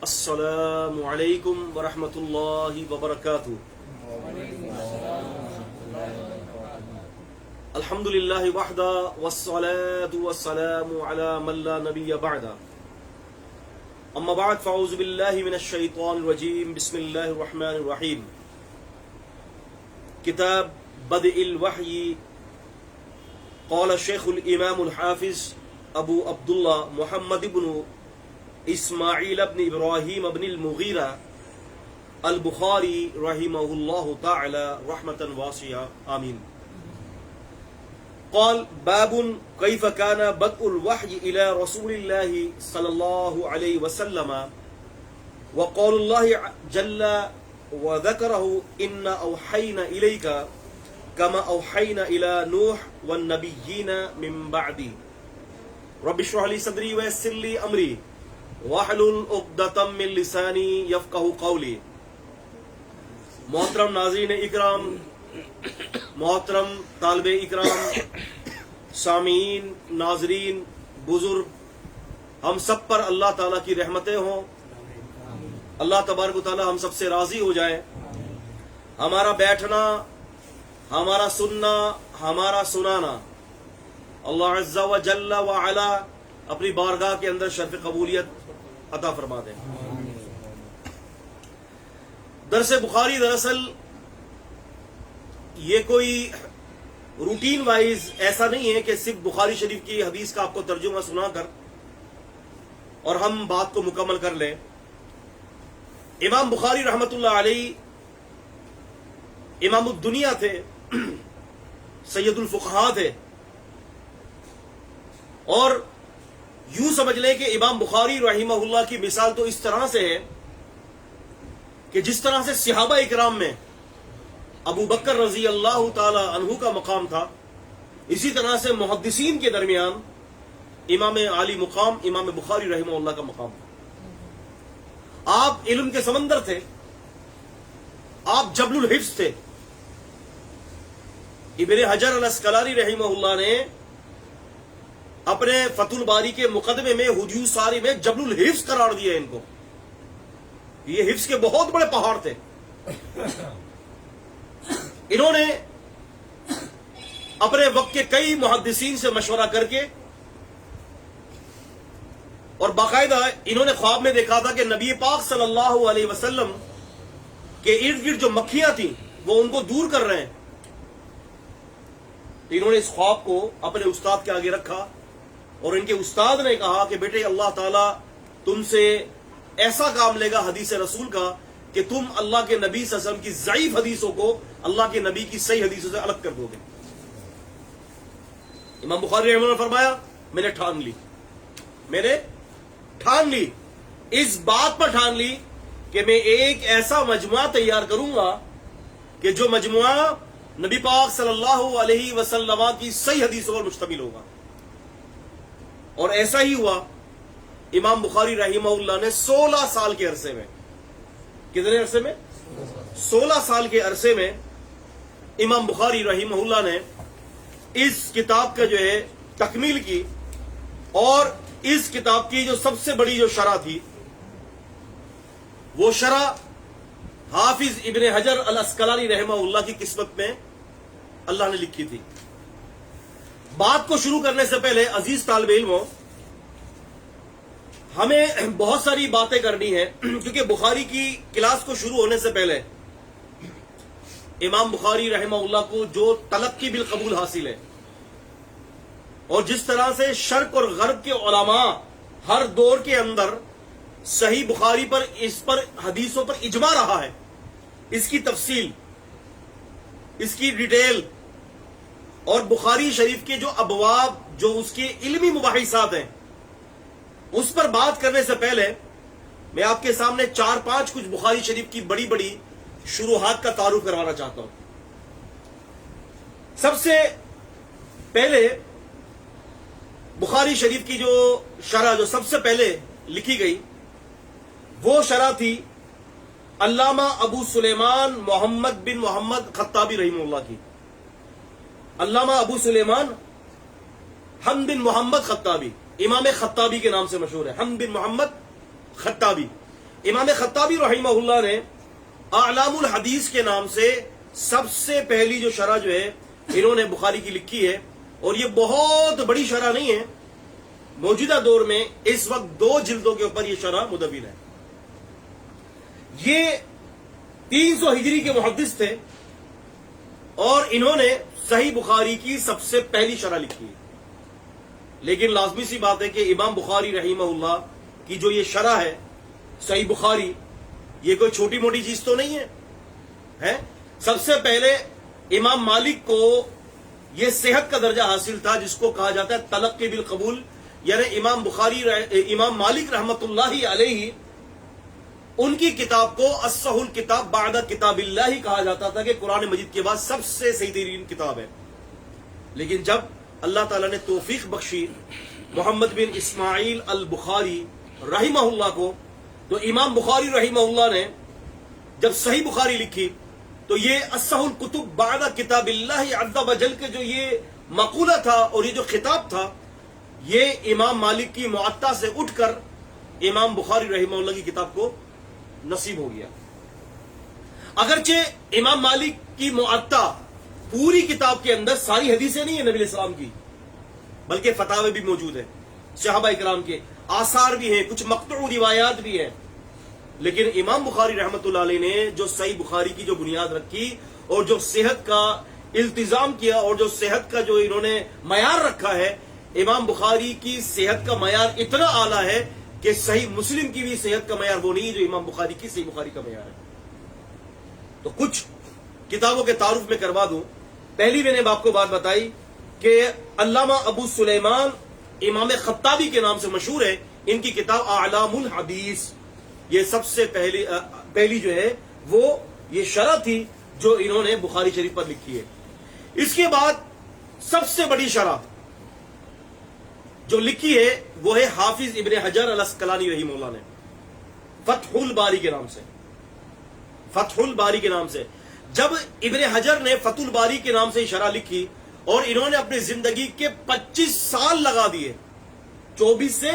السلام علیکم ورحمۃ اللہ وبرکاتہ۔ الحمد للہ وحدہ والصلاة والسلام علی من لا نبی بعدہ، اما بعد فاعوذ باللہ من الشیطان الرجیم، بسم اللہ الرحمن الرحیم۔ کتاب بدء الوحی، قال الشیخ الامام الحافظ ابو عبداللہ محمد بن اسماعیل ابن ابراہیم ابن المغیرہ البخاری رحمہ اللہ تعالی رحمتا واسعہ، آمین۔ قال باب کیف کان بدء الوحی الی رسول اللہ صلی اللہ علیہ وسلم وقول اللہ جل وذکرہ انا اوحینا الیک کما اوحینا الی نوح والنبیین من بعدی رب اشرح لی صدری ویسر لی امری واحلل عقدۃ من لسانی یفقہوا قولی۔ محترم ناظرین اکرام، محترم طالب اکرام، سامعین، ناظرین، بزرگ، ہم سب پر اللہ تعالیٰ کی رحمتیں ہوں، اللہ تبارک و تعالیٰ ہم سب سے راضی ہو جائے۔ ہمارا بیٹھنا، ہمارا سننا، ہمارا سنانا اللہ عز و جل و علا اپنی بارگاہ کے اندر شرف قبولیت عطا فرما دیں۔ درس بخاری دراصل یہ کوئی روٹین وائز ایسا نہیں ہے کہ صرف بخاری شریف کی حدیث کا آپ کو ترجمہ سنا کر اور ہم بات کو مکمل کر لیں۔ امام بخاری رحمت اللہ علیہ امام الدنیا تھے، سید الفقہاء تھے، اور یوں سمجھ لیں کہ امام بخاری رحمہ اللہ کی مثال تو اس طرح سے ہے کہ جس طرح سے صحابہ اکرام میں ابو بکر رضی اللہ تعالی عنہ کا مقام تھا، اسی طرح سے محدثین کے درمیان امام عالی مقام امام بخاری رحمہ اللہ کا مقام تھا۔ آپ علم کے سمندر تھے، آپ جبل الحفظ تھے۔ ابن حجر الاسقلانی رحمہ اللہ نے اپنے فتح الباری کے مقدمے میں حدیث ساری میں جبل الحفظ قرار دیا ان کو۔ یہ حفظ کے بہت بڑے پہاڑ تھے۔ انہوں نے اپنے وقت کے کئی محدثین سے مشورہ کر کے اور باقاعدہ انہوں نے خواب میں دیکھا تھا کہ نبی پاک صلی اللہ علیہ وسلم کے ارد گرد جو مکھیاں تھیں وہ ان کو دور کر رہے ہیں۔ تو انہوں نے اس خواب کو اپنے استاد کے آگے رکھا اور ان کے استاد نے کہا کہ بیٹے اللہ تعالیٰ تم سے ایسا کام لے گا حدیث رسول کا کہ تم اللہ کے نبی صلی اللہ علیہ وسلم کی ضعیف حدیثوں کو اللہ کے نبی کی صحیح حدیثوں سے الگ کر دو گے۔ امام بخاری رحمہ اللہ نے فرمایا میں نے ٹھان لی، اس بات پر ٹھان لی کہ میں ایک ایسا مجموعہ تیار کروں گا کہ جو مجموعہ نبی پاک صلی اللہ علیہ وسلم کی صحیح حدیثوں پر مشتمل ہوگا۔ اور ایسا ہی ہوا۔ امام بخاری رحمہ اللہ نے 16 سال کے عرصے میں، کتنے عرصے میں؟ 16 سال کے عرصے میں امام بخاری رحمہ اللہ نے اس کتاب کا جو ہے تکمیل کی، اور اس کتاب کی جو سب سے بڑی جو شرح تھی وہ شرح حافظ ابن حجر الاسقلانی رحمہ اللہ کی قسمت میں اللہ نے لکھی تھی۔ بات کو شروع کرنے سے پہلے عزیز طالب علموں، ہمیں بہت ساری باتیں کرنی ہیں، کیونکہ بخاری کی کلاس کو شروع ہونے سے پہلے امام بخاری رحمہ اللہ کو جو تلقی بالقبول حاصل ہے، اور جس طرح سے شرق اور غرب کے علماء ہر دور کے اندر صحیح بخاری پر اس پر حدیثوں پر اجماع رہا ہے، اس کی تفصیل، اس کی ڈیٹیل، اور بخاری شریف کے جو ابواب، جو اس کے علمی مباحثات ہیں، اس پر بات کرنے سے پہلے میں آپ کے سامنے 4-5 کچھ بخاری شریف کی بڑی بڑی شروحات کا تعارف کروانا چاہتا ہوں۔ سب سے پہلے بخاری شریف کی جو شرح جو سب سے پہلے لکھی گئی وہ شرح تھی علامہ ابو سلیمان محمد بن محمد خطابی رحمہ اللہ کی۔ علامہ ابو سلیمان حمد بن محمد خطابی، امام خطابی کے نام سے مشہور ہے، حمد بن محمد خطابی۔ امام خطابی رحمہ اللہ نے اعلام الحدیث کے نام سے سب سے پہلی جو شرح جو ہے انہوں نے بخاری کی لکھی ہے، اور یہ بہت بڑی شرح نہیں ہے، موجودہ دور میں اس وقت 2 جلدوں کے اوپر یہ شرح مدون ہے۔ یہ 300 ہجری کے محدث تھے اور انہوں نے صحیح بخاری کی سب سے پہلی شرح لکھی ہے۔ لیکن لازمی سی بات ہے کہ امام بخاری رحمہ اللہ کی جو یہ شرح ہے صحیح بخاری، یہ کوئی چھوٹی موٹی چیز تو نہیں ہے۔ سب سے پہلے امام مالک کو یہ صحت کا درجہ حاصل تھا جس کو کہا جاتا ہے تلقی بالقبول، یعنی امام مالک رحمت اللہ علیہ ان کی کتاب کو اصح الکتاب بعد کتاب اللہ کہا جاتا تھا کہ قرآن مجید کے بعد سب سے صحیح ترین کتاب ہے۔ لیکن جب اللہ تعالیٰ نے توفیق بخشی محمد بن اسماعیل البخاری رحمہ اللہ کو، تو امام بخاری رحمہ اللہ نے جب صحیح بخاری لکھی تو یہ اصح الکتب بعد کتاب اللہ عز وجل کے جو یہ مقولہ تھا اور یہ جو خطاب تھا، یہ امام مالک کی معطا سے اٹھ کر امام بخاری رحمہ اللہ کی کتاب کو نصیب ہو گیا۔ اگرچہ امام مالک کی معطا پوری کتاب کے اندر ساری حدیثیں نہیں ہیں نبی علیہ السلام کی، بلکہ فتاوے بھی موجود ہیں، صحابہ کرام کے آثار بھی ہیں، کچھ مقطوع روایات بھی ہیں، لیکن امام بخاری رحمۃ اللہ علیہ نے جو صحیح بخاری کی جو بنیاد رکھی اور جو صحت کا التزام کیا اور جو صحت کا جو انہوں نے معیار رکھا ہے، امام بخاری کی صحت کا معیار اتنا اعلیٰ ہے کہ صحیح مسلم کی بھی صحت کا معیار وہ نہیں ہے جو امام بخاری کی صحیح بخاری کا معیار ہے۔ تو کچھ کتابوں کے تعارف میں کروا دوں۔ پہلی میں نے آپ کو بات بتائی کہ علامہ ابو سلیمان امام خطابی کے نام سے مشہور ہے، ان کی کتاب اعلام الحدیث، یہ سب سے پہلی جو ہے وہ یہ شرح تھی جو انہوں نے بخاری شریف پر لکھی ہے۔ اس کے بعد سب سے بڑی شرح جو لکھی ہے وہ ہے حافظ ابن حجر الاسقلانی رحمہ اللہ نے، فتح الباری کے نام سے۔ فتح الباری کے نام سے جب ابن حجر نے فتح الباری کے نام سے شرح لکھی اور انہوں نے اپنی زندگی کے 25 سال لگا دیے، 24 سے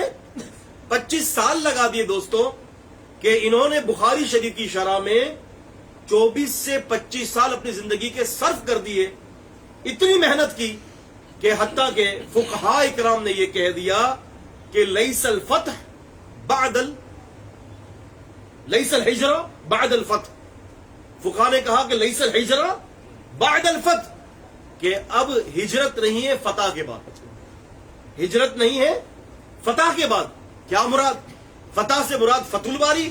25 سال لگا دیے دوستوں، کہ انہوں نے بخاری شریف کی شرح میں 24 سے 25 سال اپنی زندگی کے صرف کر دیے۔ اتنی محنت کی کہ حتیٰ کہ فقہاء اکرام نے یہ کہہ دیا کہ لیس الفتح لیس الحجرہ بعد الفتح، فقہاء نے کہا کہ لیس الحجرہ بعد الفتح، کہ اب ہجرت نہیں ہے فتح کے بعد، ہجرت نہیں ہے فتح کے بعد۔ کیا مراد؟ فتح سے مراد فتح الباری،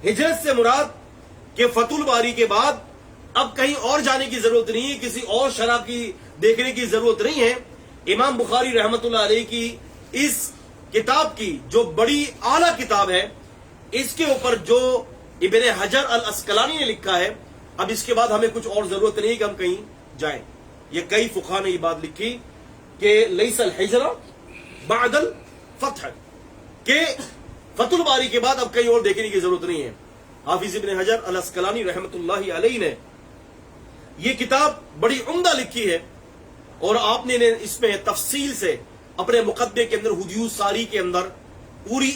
ہجرت سے مراد کہ فتح الباری کے بعد اب کہیں اور جانے کی ضرورت نہیں ہے، کسی اور شرح کی دیکھنے کی ضرورت نہیں ہے۔ امام بخاری رحمت اللہ علیہ کی اس کتاب کی جو بڑی اعلیٰ کتاب ہے، اس کے اوپر جو ابن حجر الاسقلانی نے لکھا ہے، اب اس کے بعد ہمیں کچھ اور ضرورت نہیں کہ ہم کہیں جائیں۔ یہ کئی فقہاء نے یہ بات لکھی کہ لیس الحجرہ بعد الفتح، کہ فتح الباری کے بعد اب کہیں اور دیکھنے کی ضرورت نہیں ہے۔ حافظ ابن حجر الاسقلانی رحمت اللہ علیہ نے یہ کتاب بڑی عمدہ لکھی ہے، اور آپ نے اس میں تفصیل سے اپنے مقدمے کے اندر حدیث ساری کے اندر پوری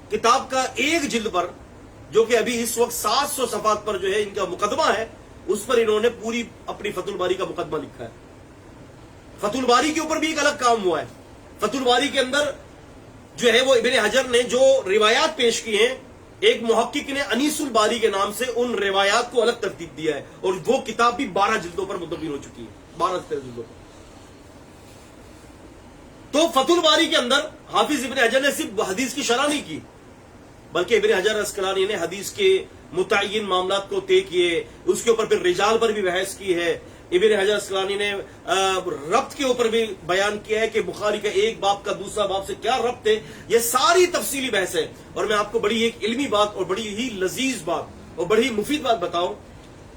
کتاب کا ایک جلد پر، جو کہ ابھی اس وقت 700 صفحات پر جو ہے ان کا مقدمہ ہے، اس پر انہوں نے پوری اپنی فتح الباری کا مقدمہ لکھا ہے۔ فتح الباری کے اوپر بھی ایک الگ کام ہوا ہے۔ فتح الباری کے اندر جو ہے وہ ابن حجر نے جو روایات پیش کی ہیں، ایک محقق نے انیس الباری کے نام سے ان روایات کو الگ ترتیب دیا ہے، اور وہ کتاب بھی 12 جلدوں پر مدون ہو چکی ہے، 12 جلدوں پر۔ تو فتح الباری کے اندر حافظ ابن حجر نے صرف حدیث کی شرح نہیں کی، بلکہ ابن حجر اسقلانی نے حدیث کے متعین معاملات کو طے کیے، اس کے اوپر پھر رجال پر بھی بحث کی ہے۔ ابن حجر اسقلانی نے ربط کے اوپر بھی بیان کیا ہے کہ بخاری کا ایک باب کا دوسرا باب سے کیا ربط ہے، یہ ساری تفصیلی بحث ہے۔ اور میں آپ کو بڑی ایک علمی بات اور بڑی ہی لذیذ بات اور بڑی مفید بات بتاؤں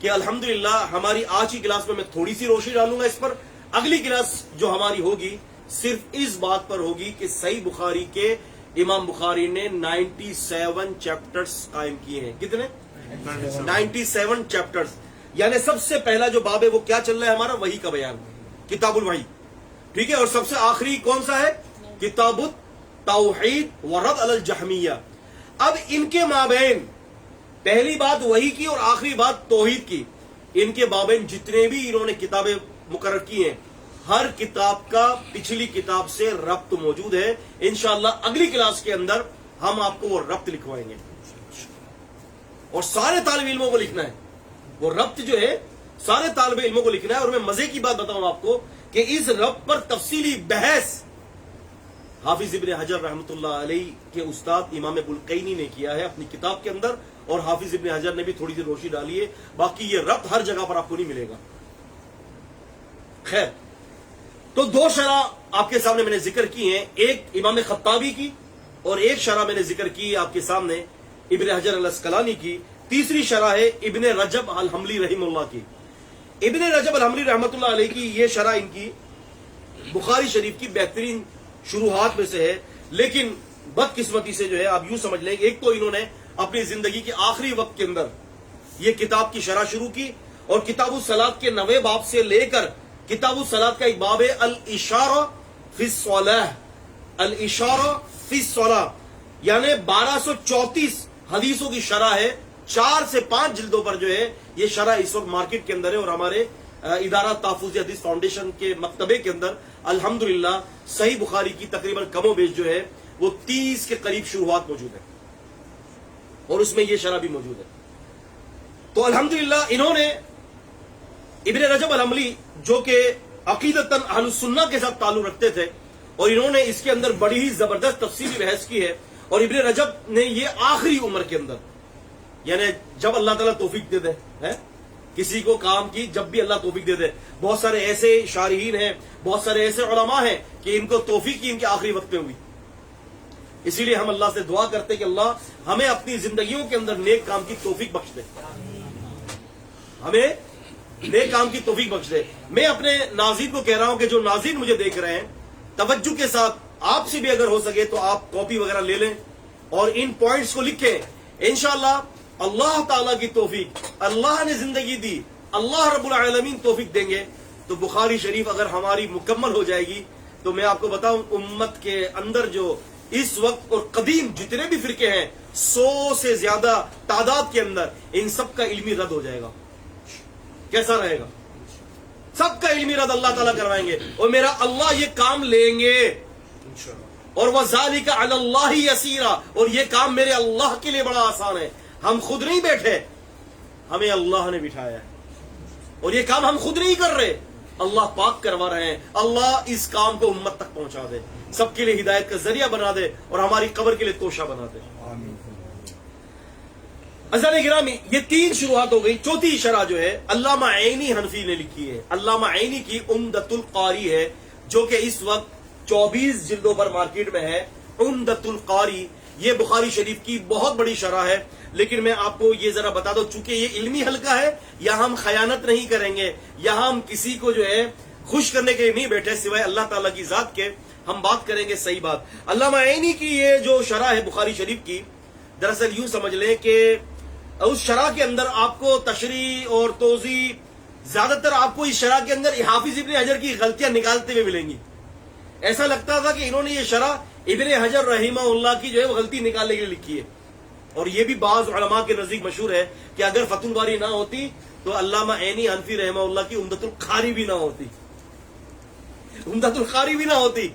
کہ الحمدللہ ہماری آج کی کلاس میں تھوڑی سی روشنی ڈالوں گا اس پر، اگلی کلاس جو ہماری ہوگی صرف اس بات پر ہوگی کہ صحیح بخاری کے امام بخاری نے 97 چیپٹرز قائم کیے ہیں۔ کتنے؟ 97 چیپٹرز، یعنی سب سے پہلا جو باب ہے وہ کیا چل رہا ہے ہمارا؟ وحی کا بیان، کتاب الوحی، ٹھیک ہے، اور سب سے آخری کون سا ہے؟ کتاب التوحید ورد علی الجہمیہ۔ اب ان کے مابین پہلی بات وحی کی اور آخری بات توحید کی. ان کے بابین جتنے بھی انہوں نے کتابیں مقرر کی ہیں ہر کتاب کا پچھلی کتاب سے ربط موجود ہے. انشاءاللہ اگلی کلاس کے اندر ہم آپ کو وہ ربط لکھوائیں گے اور سارے طالب علموں کو لکھنا ہے. وہ ربط جو ہے سارے طالب علموں کو لکھنا ہے. اور میں مزے کی بات بتاؤں آپ کو کہ اس ربط پر تفصیلی بحث حافظ ابن حجر رحمۃ اللہ علیہ کے استاد امام بلقینی نے کیا ہے اپنی کتاب کے اندر, اور حافظ ابن حجر نے بھی تھوڑی سی روشنی ڈالی ہے. باقی یہ ربط ہر جگہ پر آپ کو نہیں ملے گا. خیر, تو دو شرح آپ کے سامنے میں نے ذکر کی ہیں, ایک امام خطابی کی اور ایک شرح میں نے ذکر کی آپ کے سامنے ابن حجر الاسقلانی کی. تیسری شرح ہے ابن رجب الحنبلی رحمہ اللہ کی. ابن رجب الحنبلی رحمۃ اللہ علیہ کی یہ شرح ان کی بخاری شریف کی بہترین شروحات میں سے ہے. لیکن بدقسمتی سے جو ہے آپ یوں سمجھ لیں, ایک تو انہوں نے اپنی زندگی کے آخری وقت کے اندر یہ کتاب کی شرح شروع کی اور کتاب الصلاۃ کے 9ویں باب سے لے کر کتاب الصلاۃ کا ایک باب ہے الاشارہ فی الصلاۃ, الاشارہ فی الصلاۃ, یعنی 1234 حدیثوں کی شرح ہے. 4 سے 5 جلدوں پر جو ہے یہ شرح اس وقت مارکیٹ کے اندر ہے, اور ہمارے ادارہ تحفظ حدیث فاؤنڈیشن کے مکتبے کے اندر الحمدللہ صحیح بخاری کی تقریباً کم و بیش جو ہے وہ 30 کے قریب شروحات موجود ہیں اور اس میں یہ شرح بھی موجود ہے. تو الحمدللہ انہوں نے ابن رجب الحنبلی جو کہ عقیدتاً اہل السنہ کے ساتھ تعلق رکھتے تھے, اور انہوں نے اس کے اندر بڑی ہی زبردست تفصیلی بحث کی ہے. اور ابن رجب نے یہ آخری عمر کے اندر, یعنی جب اللہ تعالیٰ توفیق دے دے کسی کو کام کی, جب بھی اللہ توفیق دے دے, بہت سارے ایسے شارحین ہیں, بہت سارے ایسے علماء ہیں کہ ان کو توفیق کی ان کے آخری وقت میں ہوئی. اسی لیے ہم اللہ سے دعا کرتے ہیں کہ اللہ ہمیں اپنی زندگیوں کے اندر نیک کام کی توفیق بخش دے, ہمیں نیک کام کی توفیق بخش دے. میں اپنے ناظرین کو کہہ رہا ہوں کہ جو ناظرین مجھے دیکھ رہے ہیں توجہ کے ساتھ, آپ سے بھی اگر ہو سکے تو آپ کاپی وغیرہ لے لیں اور ان پوائنٹس کو لکھیں. انشاءاللہ اللہ تعالیٰ کی توفیق, اللہ نے زندگی دی, اللہ رب العالمین توفیق دیں گے تو بخاری شریف اگر ہماری مکمل ہو جائے گی تو میں آپ کو بتاؤں امت کے اندر جو اس وقت اور قدیم جتنے بھی فرقے ہیں 100 سے زیادہ تعداد کے اندر ان سب کا علمی رد ہو جائے گا. کیسا رہے گا؟ سب کا علمی رد اللہ تعالیٰ کروائیں گے اور میرا اللہ یہ کام لیں گے. اور وَذَلِكَ عَلَى اللَّهِ يَسِيرًا, اور یہ کام میرے اللہ کے لیے بڑا آسان ہے. ہم خود نہیں بیٹھے, ہمیں اللہ نے بٹھایا ہے اور یہ کام ہم خود نہیں کر رہے, اللہ پاک کروا رہے ہیں. اللہ اس کام کو امت تک پہنچا دے, سب کے لیے ہدایت کا ذریعہ بنا دے اور ہماری قبر کے لیے توشہ بنا دے. عزیزان گرامی, یہ 3 شروحات ہو گئی. چوتھی شرح جو ہے علامہ عینی حنفی نے لکھی ہے. علامہ عینی کی عمدۃ القاری ہے جو کہ اس وقت 24 جلدوں پر مارکیٹ میں ہے. عمدۃ القاری یہ بخاری شریف کی بہت بڑی شرح ہے. لیکن میں آپ کو یہ ذرا بتا دوں, چونکہ یہ علمی حلقہ ہے, یہاں ہم خیانت نہیں کریں گے, یہاں ہم کسی کو جو ہے خوش کرنے کے لیے نہیں بیٹھے سوائے اللہ تعالیٰ کی ذات کے. ہم بات کریں گے صحیح بات. علامہ عینی کی یہ جو شرح ہے بخاری شریف کی, دراصل یوں سمجھ لیں کہ اس شرح کے اندر آپ کو تشریح اور توضیح زیادہ تر آپ کو اس شرح کے اندر حافظ ابن حجر کی غلطیاں نکالتے ہوئے ملیں گی. ایسا لگتا تھا کہ انہوں نے یہ شرح ابن حجر رحمہ اللہ کی جو ہے وہ غلطی نکالنے کے لیے لکھی ہے. اور یہ بھی بعض علماء کے نزدیک مشہور ہے کہ اگر فتح الباری نہ ہوتی تو علامہ عینی حنفی رحمہ اللہ کی عمدۃ القاری بھی نہ ہوتی. عمدۃ القاری بھی نہ ہوتی.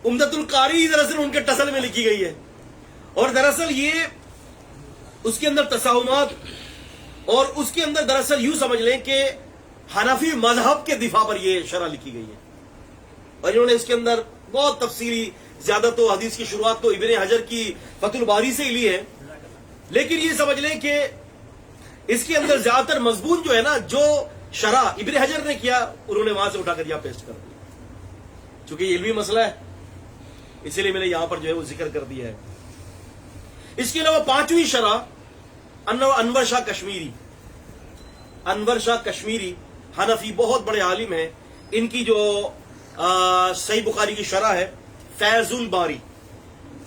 عمدۃ القاری دراصل ان کے ٹسل میں لکھی گئی ہے, اور دراصل یہ اس کے اندر تساہمات اور اس کے اندر دراصل یوں سمجھ لیں کہ حنفی مذہب کے دفاع پر یہ شرح لکھی گئی ہے. اور انہوں نے اس کے اندر بہت تفصیلی, زیادہ تو حدیث کی شروعات تو ابن حجر کی فتح الباری سے ہی لی ہے, لیکن یہ سمجھ لیں کہ اس کے اندر زیادہ تر مضمون جو ہے نا, جو شرح ابن حجر نے کیا انہوں نے وہاں سے اٹھا کر یہاں پیسٹ کر دیا. چونکہ یہ علمی مسئلہ ہے اسی لیے میں نے یہاں پر جو ہے وہ ذکر کر دیا ہے. اس کے علاوہ 5ویں شرح انور شاہ کشمیری. انور شاہ کشمیری حنفی بہت بڑے عالم ہیں. ان کی جو صحیح بخاری کی شرح ہے فیض الباری,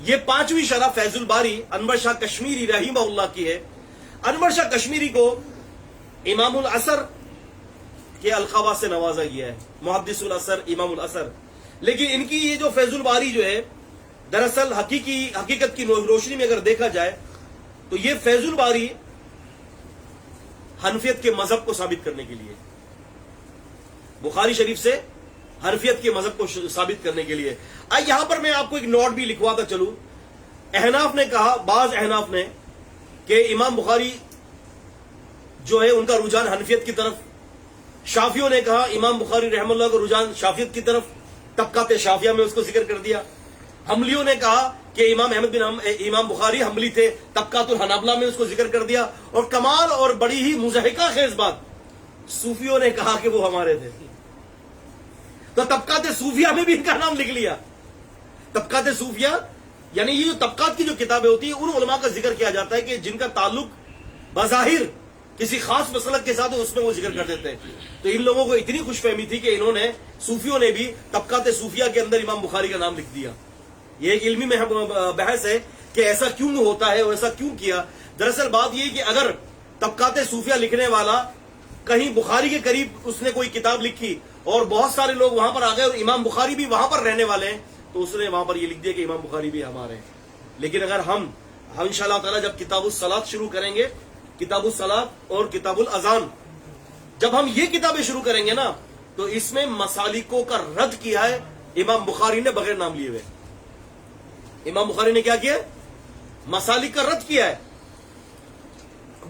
یہ 5ویں شرح فیض الباری انور شاہ کشمیری رحمہ اللہ کی ہے. انور شاہ کشمیری کو امام العصر کے القابات سے نوازا گیا ہے, محدث العصر, امام العصر. لیکن ان کی یہ جو فیض الباری جو ہے دراصل حقیقت کی روشنی میں اگر دیکھا جائے تو یہ فیض الباری حنفیت کے مذہب کو ثابت کرنے کے لیے، بخاری شریف سے حنفیت کے مذہب کو ثابت کرنے کے لیے۔ یہاں پر میں آپ کو ایک نوٹ بھی لکھواتا چلوں۔ احناف نے کہا، بعض احناف نے، کہ امام بخاری جو ہے ان کا رجحان حنفیت کی طرف، شافیوں نے کہا امام بخاری رحم اللہ کا رجحان شافیت کی طرف، طبقات شافیہ میں اس کو ذکر کر دیا۔ حنبلیوں نے کہا کہ امام بخاری حنبلی تھے، طبقات الحنابلہ میں اس کو ذکر کر دیا۔ اور کمال اور بڑی ہی مضحکہ خیز بات، صوفیوں نے کہا کہ وہ ہمارے تھے، تو طبقات صوفیہ میں بھی ان کا نام لکھ لیا۔ طبقات صوفیہ یعنی یہ جو طبقات کی جو کتابیں ہوتی ہیں، ان علماء کا ذکر کیا جاتا ہے کہ جن کا تعلق بظاہر کسی خاص مسلک کے ساتھ اس میں وہ ذکر کر دیتے ہیں۔ تو ان لوگوں کو اتنی خوش فہمی تھی کہ انہوں نے، صوفیوں نے بھی طبقات صوفیہ کے اندر امام بخاری کا نام لکھ دیا۔ یہ ایک علمی بحث ہے کہ ایسا کیوں ہوتا ہے اور ایسا کیوں کیا۔ دراصل بات یہ کہ اگر طبقات صوفیہ لکھنے والا کہیں بخاری کے قریب اس نے کوئی کتاب لکھی اور بہت سارے لوگ وہاں پر آ گئے اور امام بخاری بھی وہاں پر رہنے والے ہیں، تو اس نے وہاں پر یہ لکھ دیا کہ امام بخاری بھی ہمارے ہیں۔ لیکن اگر ہم انشاءاللہ تعالی جب کتاب الصلاۃ شروع کریں گے، کتاب الصلاۃ اور کتاب الاذان، جب ہم یہ کتابیں شروع کریں گے نا، تو اس میں مسالکوں کا رد کیا ہے امام بخاری نے بغیر نام لیے ہوئے۔ امام بخاری نے کیا کیا؟ مسالک کا رد کیا ہے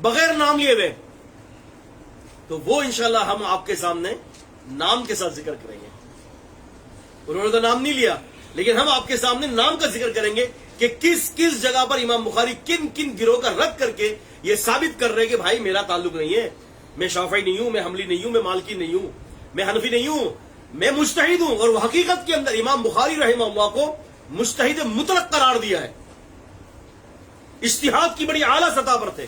بغیر نام لیے ہوئے۔ تو وہ انشاءاللہ ہم آپ کے سامنے نام کے ساتھ ذکر کریں گے۔ انہوں نے تو نام نہیں لیا، لیکن ہم آپ کے سامنے نام کا ذکر کریں گے کہ کس کس جگہ پر امام بخاری کن کن گروہ کا رد کر کے یہ ثابت کر رہے کہ بھائی میرا تعلق نہیں ہے، میں شافعی نہیں ہوں، میں حنبلی نہیں ہوں، میں مالکی نہیں ہوں، میں حنفی نہیں ہوں، میں مجتہد ہوں۔ اور وہ حقیقت کے اندر امام بخاری رحمہ اللہ کو مجتہد مطلق قرار دیا ہے، اجتہاد کی بڑی اعلیٰ سطح پر تھے۔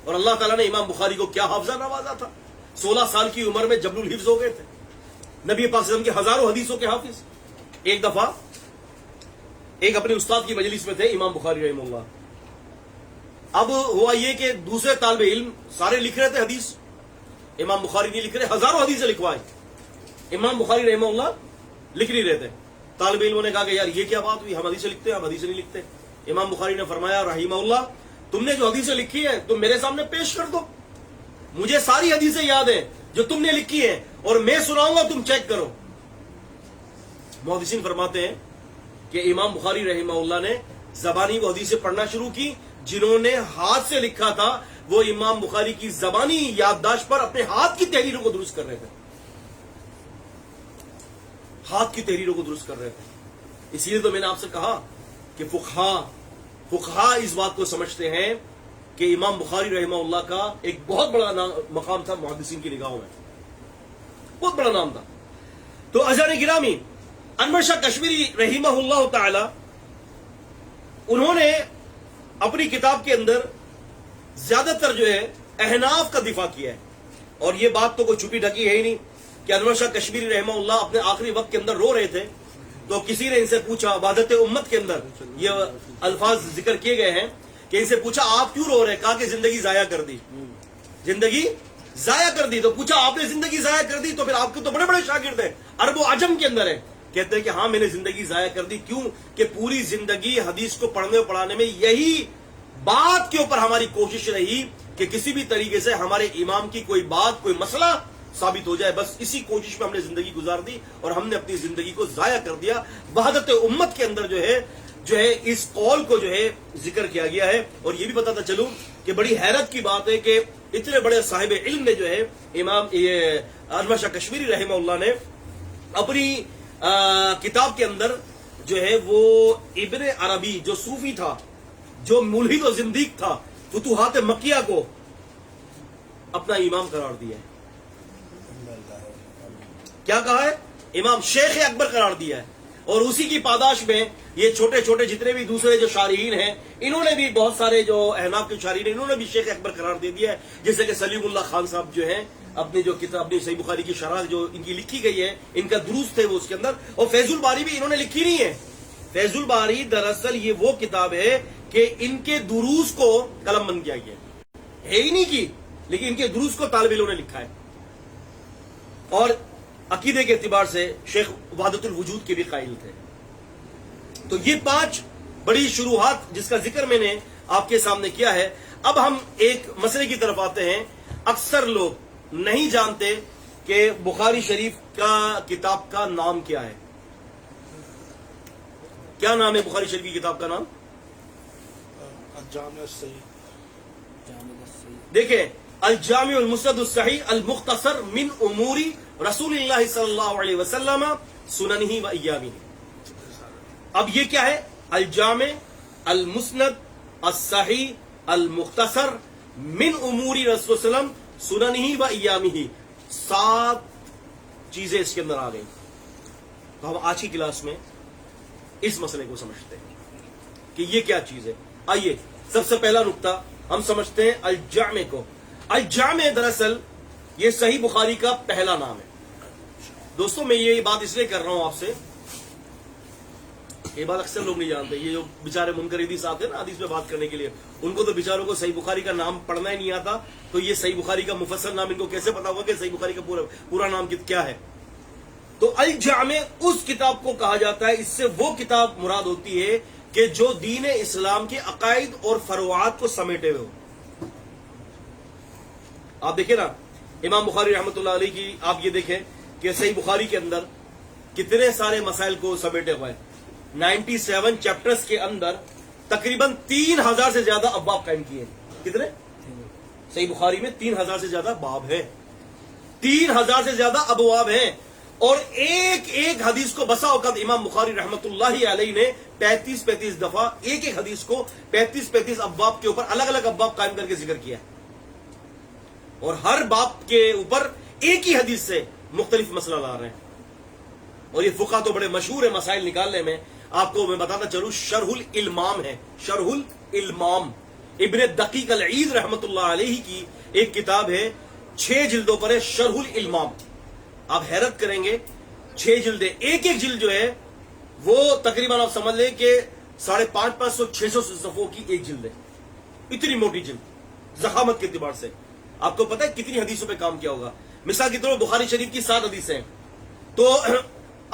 اور اللہ تعالیٰ نے امام بخاری کو کیا حافظہ نوازا تھا، 16 سال کی عمر میں جبل الحفظ ہو گئے تھے، نبی پاک صلی اللہ علیہ وسلم کے ہزاروں حدیثوں کے حافظ۔ ایک دفعہ ایک اپنے استاد کی مجلس میں تھے امام بخاری رحمہ اللہ۔ اب ہوا یہ کہ دوسرے طالب علم سارے لکھ رہے تھے حدیث، امام بخاری نہیں لکھ رہے، ہزاروں حدیثیں لکھوائے، امام بخاری رحمہ اللہ لکھ نہیں رہے تھے۔ طالب علموں نے کہا کہ یار یہ کیا بات ہوئی، ہم حدیثیں لکھتے ہیں، ہم حدیثیں نہیں لکھتے۔ امام بخاری نے فرمایا رحمہ اللہ، تم نے جو حدیثیں لکھی ہیں تم میرے سامنے پیش کر دو، مجھے ساری حدیثیں یاد ہیں جو تم نے لکھی ہیں، اور میں سناؤں گا، تم چیک کرو۔ محدثین فرماتے ہیں کہ امام بخاری رحمہ اللہ نے زبانی وہ حدیثیں پڑھنا شروع کی، جنہوں نے ہاتھ سے لکھا تھا وہ امام بخاری کی زبانی یادداشت پر اپنے ہاتھ کی تحریروں کو درست کر رہے تھے، ہاتھ کی تحریروں کو درست کر رہے تھے۔ اسی لیے تو میں نے آپ سے کہا کہ فقہا اس بات کو سمجھتے ہیں کہ امام بخاری رحمہ اللہ کا ایک بہت بڑا مقام تھا محدثین کی نگاہوں میں، بہت بڑا نام تھا۔ تو عزیزان گرامی، انور شاہ کشمیری رحمہ اللہ تعالی، انہوں نے اپنی کتاب کے اندر زیادہ تر جو ہے احناف کا دفاع کیا ہے، اور یہ بات تو کوئی چھپی ڈھکی ہے ہی نہیں کہ انور شاہ کشمیری رحمہ اللہ اپنے آخری وقت کے اندر رو رہے تھے، تو کسی نے ان سے پوچھا، وحدت امت کے اندر یہ الفاظ ذکر کیے گئے ہیں کہ ان سے پوچھا آپ کیوں رو رہے، کہا کہ زندگی ضائع کر دی، زندگی ضائع کر دی۔ تو پوچھا آپ نے زندگی ضائع کر دی، تو پھر آپ کے تو بڑے بڑے شاگرد ہیں، عرب و عجم کے اندر ہیں۔ کہتے ہیں کہ ہاں میں نے زندگی ضائع کر دی، کیوں کہ پوری زندگی حدیث کو پڑھنے اور پڑھانے میں یہی بات کے اوپر ہماری کوشش رہی کہ کسی بھی طریقے سے ہمارے امام کی کوئی بات، کوئی مسئلہ ثابت ہو جائے، بس اسی کوشش میں ہم نے زندگی گزار دی اور ہم نے اپنی زندگی کو ضائع کر دیا۔ وحدت امت کے اندر جو ہے اس قول کو جو ہے ذکر کیا گیا ہے۔ اور یہ بھی بتاتا چلوں کہ بڑی حیرت کی بات ہے کہ اتنے بڑے صاحب علم نے جو ہے امام انور شاہ کشمیری رحمہ اللہ نے اپنی کتاب کے اندر جو ہے وہ ابن عربی جو صوفی تھا، جو ملحد و زندیق تھا، فتوحات مکیہ کو اپنا امام قرار دیا ہے۔ کیا کہا ہے؟ امام شیخ اکبر قرار دیا ہے۔ اور اسی کی پاداش میں یہ چھوٹے چھوٹے جتنے بھی دوسرے جو شارحین ہیں، انہوں نے بھی بہت سارے جو احناف کے شارحین ہیں، انہوں نے بھی شیخ اکبر قرار دے دیا ہے۔ جیسے کہ سلیم اللہ خان صاحب جو ہیں، اپنی جو کتاب، اپنی صحیح بخاری کی شرح جو ان کی لکھی گئی ہے، ان کا دروس تھے وہ اس کے اندر۔ اور فیض الباری بھی انہوں نے لکھی نہیں ہے۔ فیض الباری دراصل یہ وہ کتاب ہے کہ ان کے دروس کو قلم بند کیا گیا ہے ہی نہیں کی، لیکن ان کے دروس کو طالب علموں نے لکھا ہے۔ اور عقیدے کے اعتبار سے شیخ وحدت الوجود کے بھی قائل تھے۔ تو یہ 5 بڑی شروحات جس کا ذکر میں نے آپ کے سامنے کیا ہے۔ اب ہم ایک مسئلے کی طرف آتے ہیں۔ اکثر لوگ نہیں جانتے کہ بخاری شریف کا کتاب کا نام کیا ہے. کیا نام ہے بخاری شریف کی کتاب کا نام؟ الجامع الصحیح. دیکھیں، الجامع المسند الصحیح المختصر من امور رسول اللہ صلی اللہ علیہ وسلم سننہ و ایامہ. اب یہ کیا ہے؟ الجامع المسند الصحیح المختصر من امور رسول اللہ علیہ وسلم سننہ و ایامہ. 7 چیزیں اس کے اندر آ گئی. تو ہم آج کی کلاس میں اس مسئلے کو سمجھتے ہیں کہ یہ کیا چیز ہے. آئیے سب سے پہلا نقطہ ہم سمجھتے ہیں الجامع کو. الجامع دراصل یہ صحیح بخاری کا پہلا نام ہے. دوستوں میں یہ بات اس لیے کر رہا ہوں آپ سے، یہ بات اکثر لوگ نہیں جانتے. یہ جو بیچارے منکر حدیث آتے ہیں نا حدیث پہ بات کرنے کے لیے، ان کو تو بیچاروں کو صحیح بخاری کا نام پڑھنا ہی نہیں آتا. تو یہ صحیح بخاری کا مفصل نام ان کو کیسے پتا ہوگا کہ صحیح بخاری کا پورا نام کیا ہے؟ تو الجامع اس کتاب کو کہا جاتا ہے، اس سے وہ کتاب مراد ہوتی ہے کہ جو دین اسلام کے عقائد اور فروعات کو سمیٹے ہوئے ہو. آپ دیکھیں نا امام بخاری رحمۃ اللہ علیہ کی، آپ یہ دیکھیں کہ صحیح بخاری کے اندر کتنے سارے مسائل کو سمیٹے ہوئے ہیں. 97 چیپٹرز کے اندر تقریباً 3000 سے زیادہ ابواب قائم کیے ہیں. کتنے؟ صحیح بخاری میں 3000 سے زیادہ باب ہیں، 3000 سے زیادہ ابواب ہیں. اور ایک ایک حدیث کو بسا اوقات امام بخاری رحمت اللہ علیہ نے 35 دفعہ ایک ایک حدیث کو 35 ابواب کے اوپر الگ الگ ابواب قائم کر کے ذکر کیا ہے. اور ہر باب کے اوپر ایک ہی حدیث سے مختلف مسئلہ لا رہے ہیں. اور یہ فقہ تو بڑے مشہور ہے مسائل نکالنے میں. آپ کو میں بتاتا چلوں، شرح الالمام ہے، شرح الالمام ابن دقیق العید رحمت اللہ علیہ کی ایک کتاب ہے، 6 جلدوں پر ہے شرح الالمام. آپ حیرت کریں گے 6 جلدیں، ایک ایک جلد جو ہے وہ تقریباً آپ سمجھ لیں کہ 550-600 صفحوں کی ایک جلد ہے. اتنی موٹی جلد ضخامت کے اعتبار سے. آپ کو پتہ ہے کتنی حدیثوں پہ کام کیا ہوگا؟ مثال کے طور پر بخاری شریف کی 7 حدیثیں ہیں، تو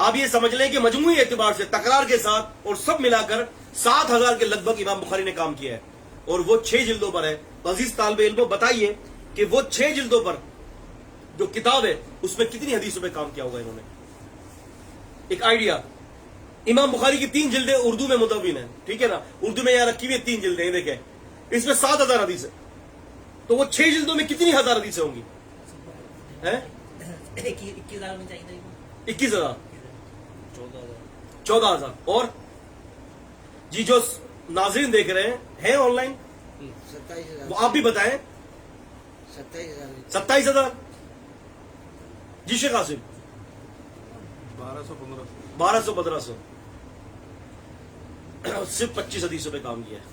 آپ یہ سمجھ لیں کہ مجموعی اعتبار سے تکرار کے ساتھ اور سب ملا کر 7000 کے لگ بھگ امام بخاری نے کام کیا ہے. اور وہ 6 جلدوں پر ہے. تو عزیز طالب علموں بتائیے کہ وہ 6 جلدوں پر جو کتاب ہے اس میں کتنی حدیثوں پہ کام کیا ہوگا انہوں نے؟ ایک آئیڈیا. امام بخاری کی 3 جلدیں اردو میں مدون ہیں، ٹھیک ہے نا، اردو میں یہاں رکھی ہوئی 3 جلدیں دیکھیں، اس میں 7000 حدیث ہے. تو وہ 6 جلدوں میں کتنی ہزار حدیثیں ہوں گی؟ 21,000 14,000. اور جی جو ناظرین دیکھ رہے ہیں آن لائن، وہ آپ بھی بتائیں. 27,000. جی شیخ قاسم 1200-1500 صرف 25 حدیثوں پہ کام کیا ہے.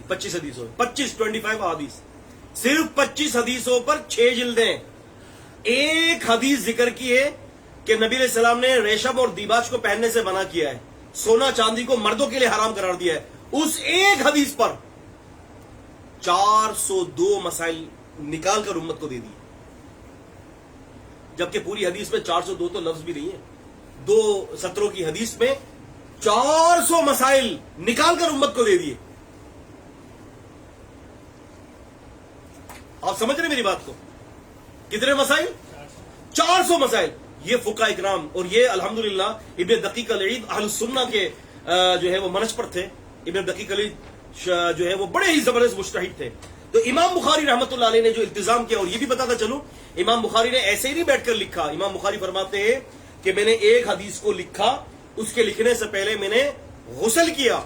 25 حدیثوں 25 حدیث، صرف 25 حدیثوں پر 6 جلدیں. ایک حدیث ذکر کی ہے کہ نبی علیہ السلام نے ریشم اور دیباج کو پہننے سے منع کیا ہے، سونا چاندی کو مردوں کے لیے حرام قرار دیا ہے. اس ایک حدیث پر 402 مسائل نکال کر امت کو دے دی، جبکہ پوری حدیث میں 402 تو لفظ بھی نہیں ہے. 2 سطروں کی حدیث میں 400 مسائل نکال کر امت کو دے دیے. آپ سمجھ رہے میری بات کو؟ کتنے مسائل؟ 400 مسائل. یہ فقہ اکرام، اور یہ الحمدللہ ابن دقیق العید اہل السنہ کے جو ہے وہ منج پر تھے. ابن دقیق العید جو ہے وہ بڑے ہی زبردست مجتہد تھے. تو امام بخاری رحمت اللہ علیہ نے جو التزام کیا، اور یہ بھی بتاتا چلوں امام بخاری نے ایسے ہی نہیں بیٹھ کر لکھا. امام بخاری فرماتے ہیں کہ میں نے ایک حدیث کو لکھا، اس کے لکھنے سے پہلے میں نے غسل کیا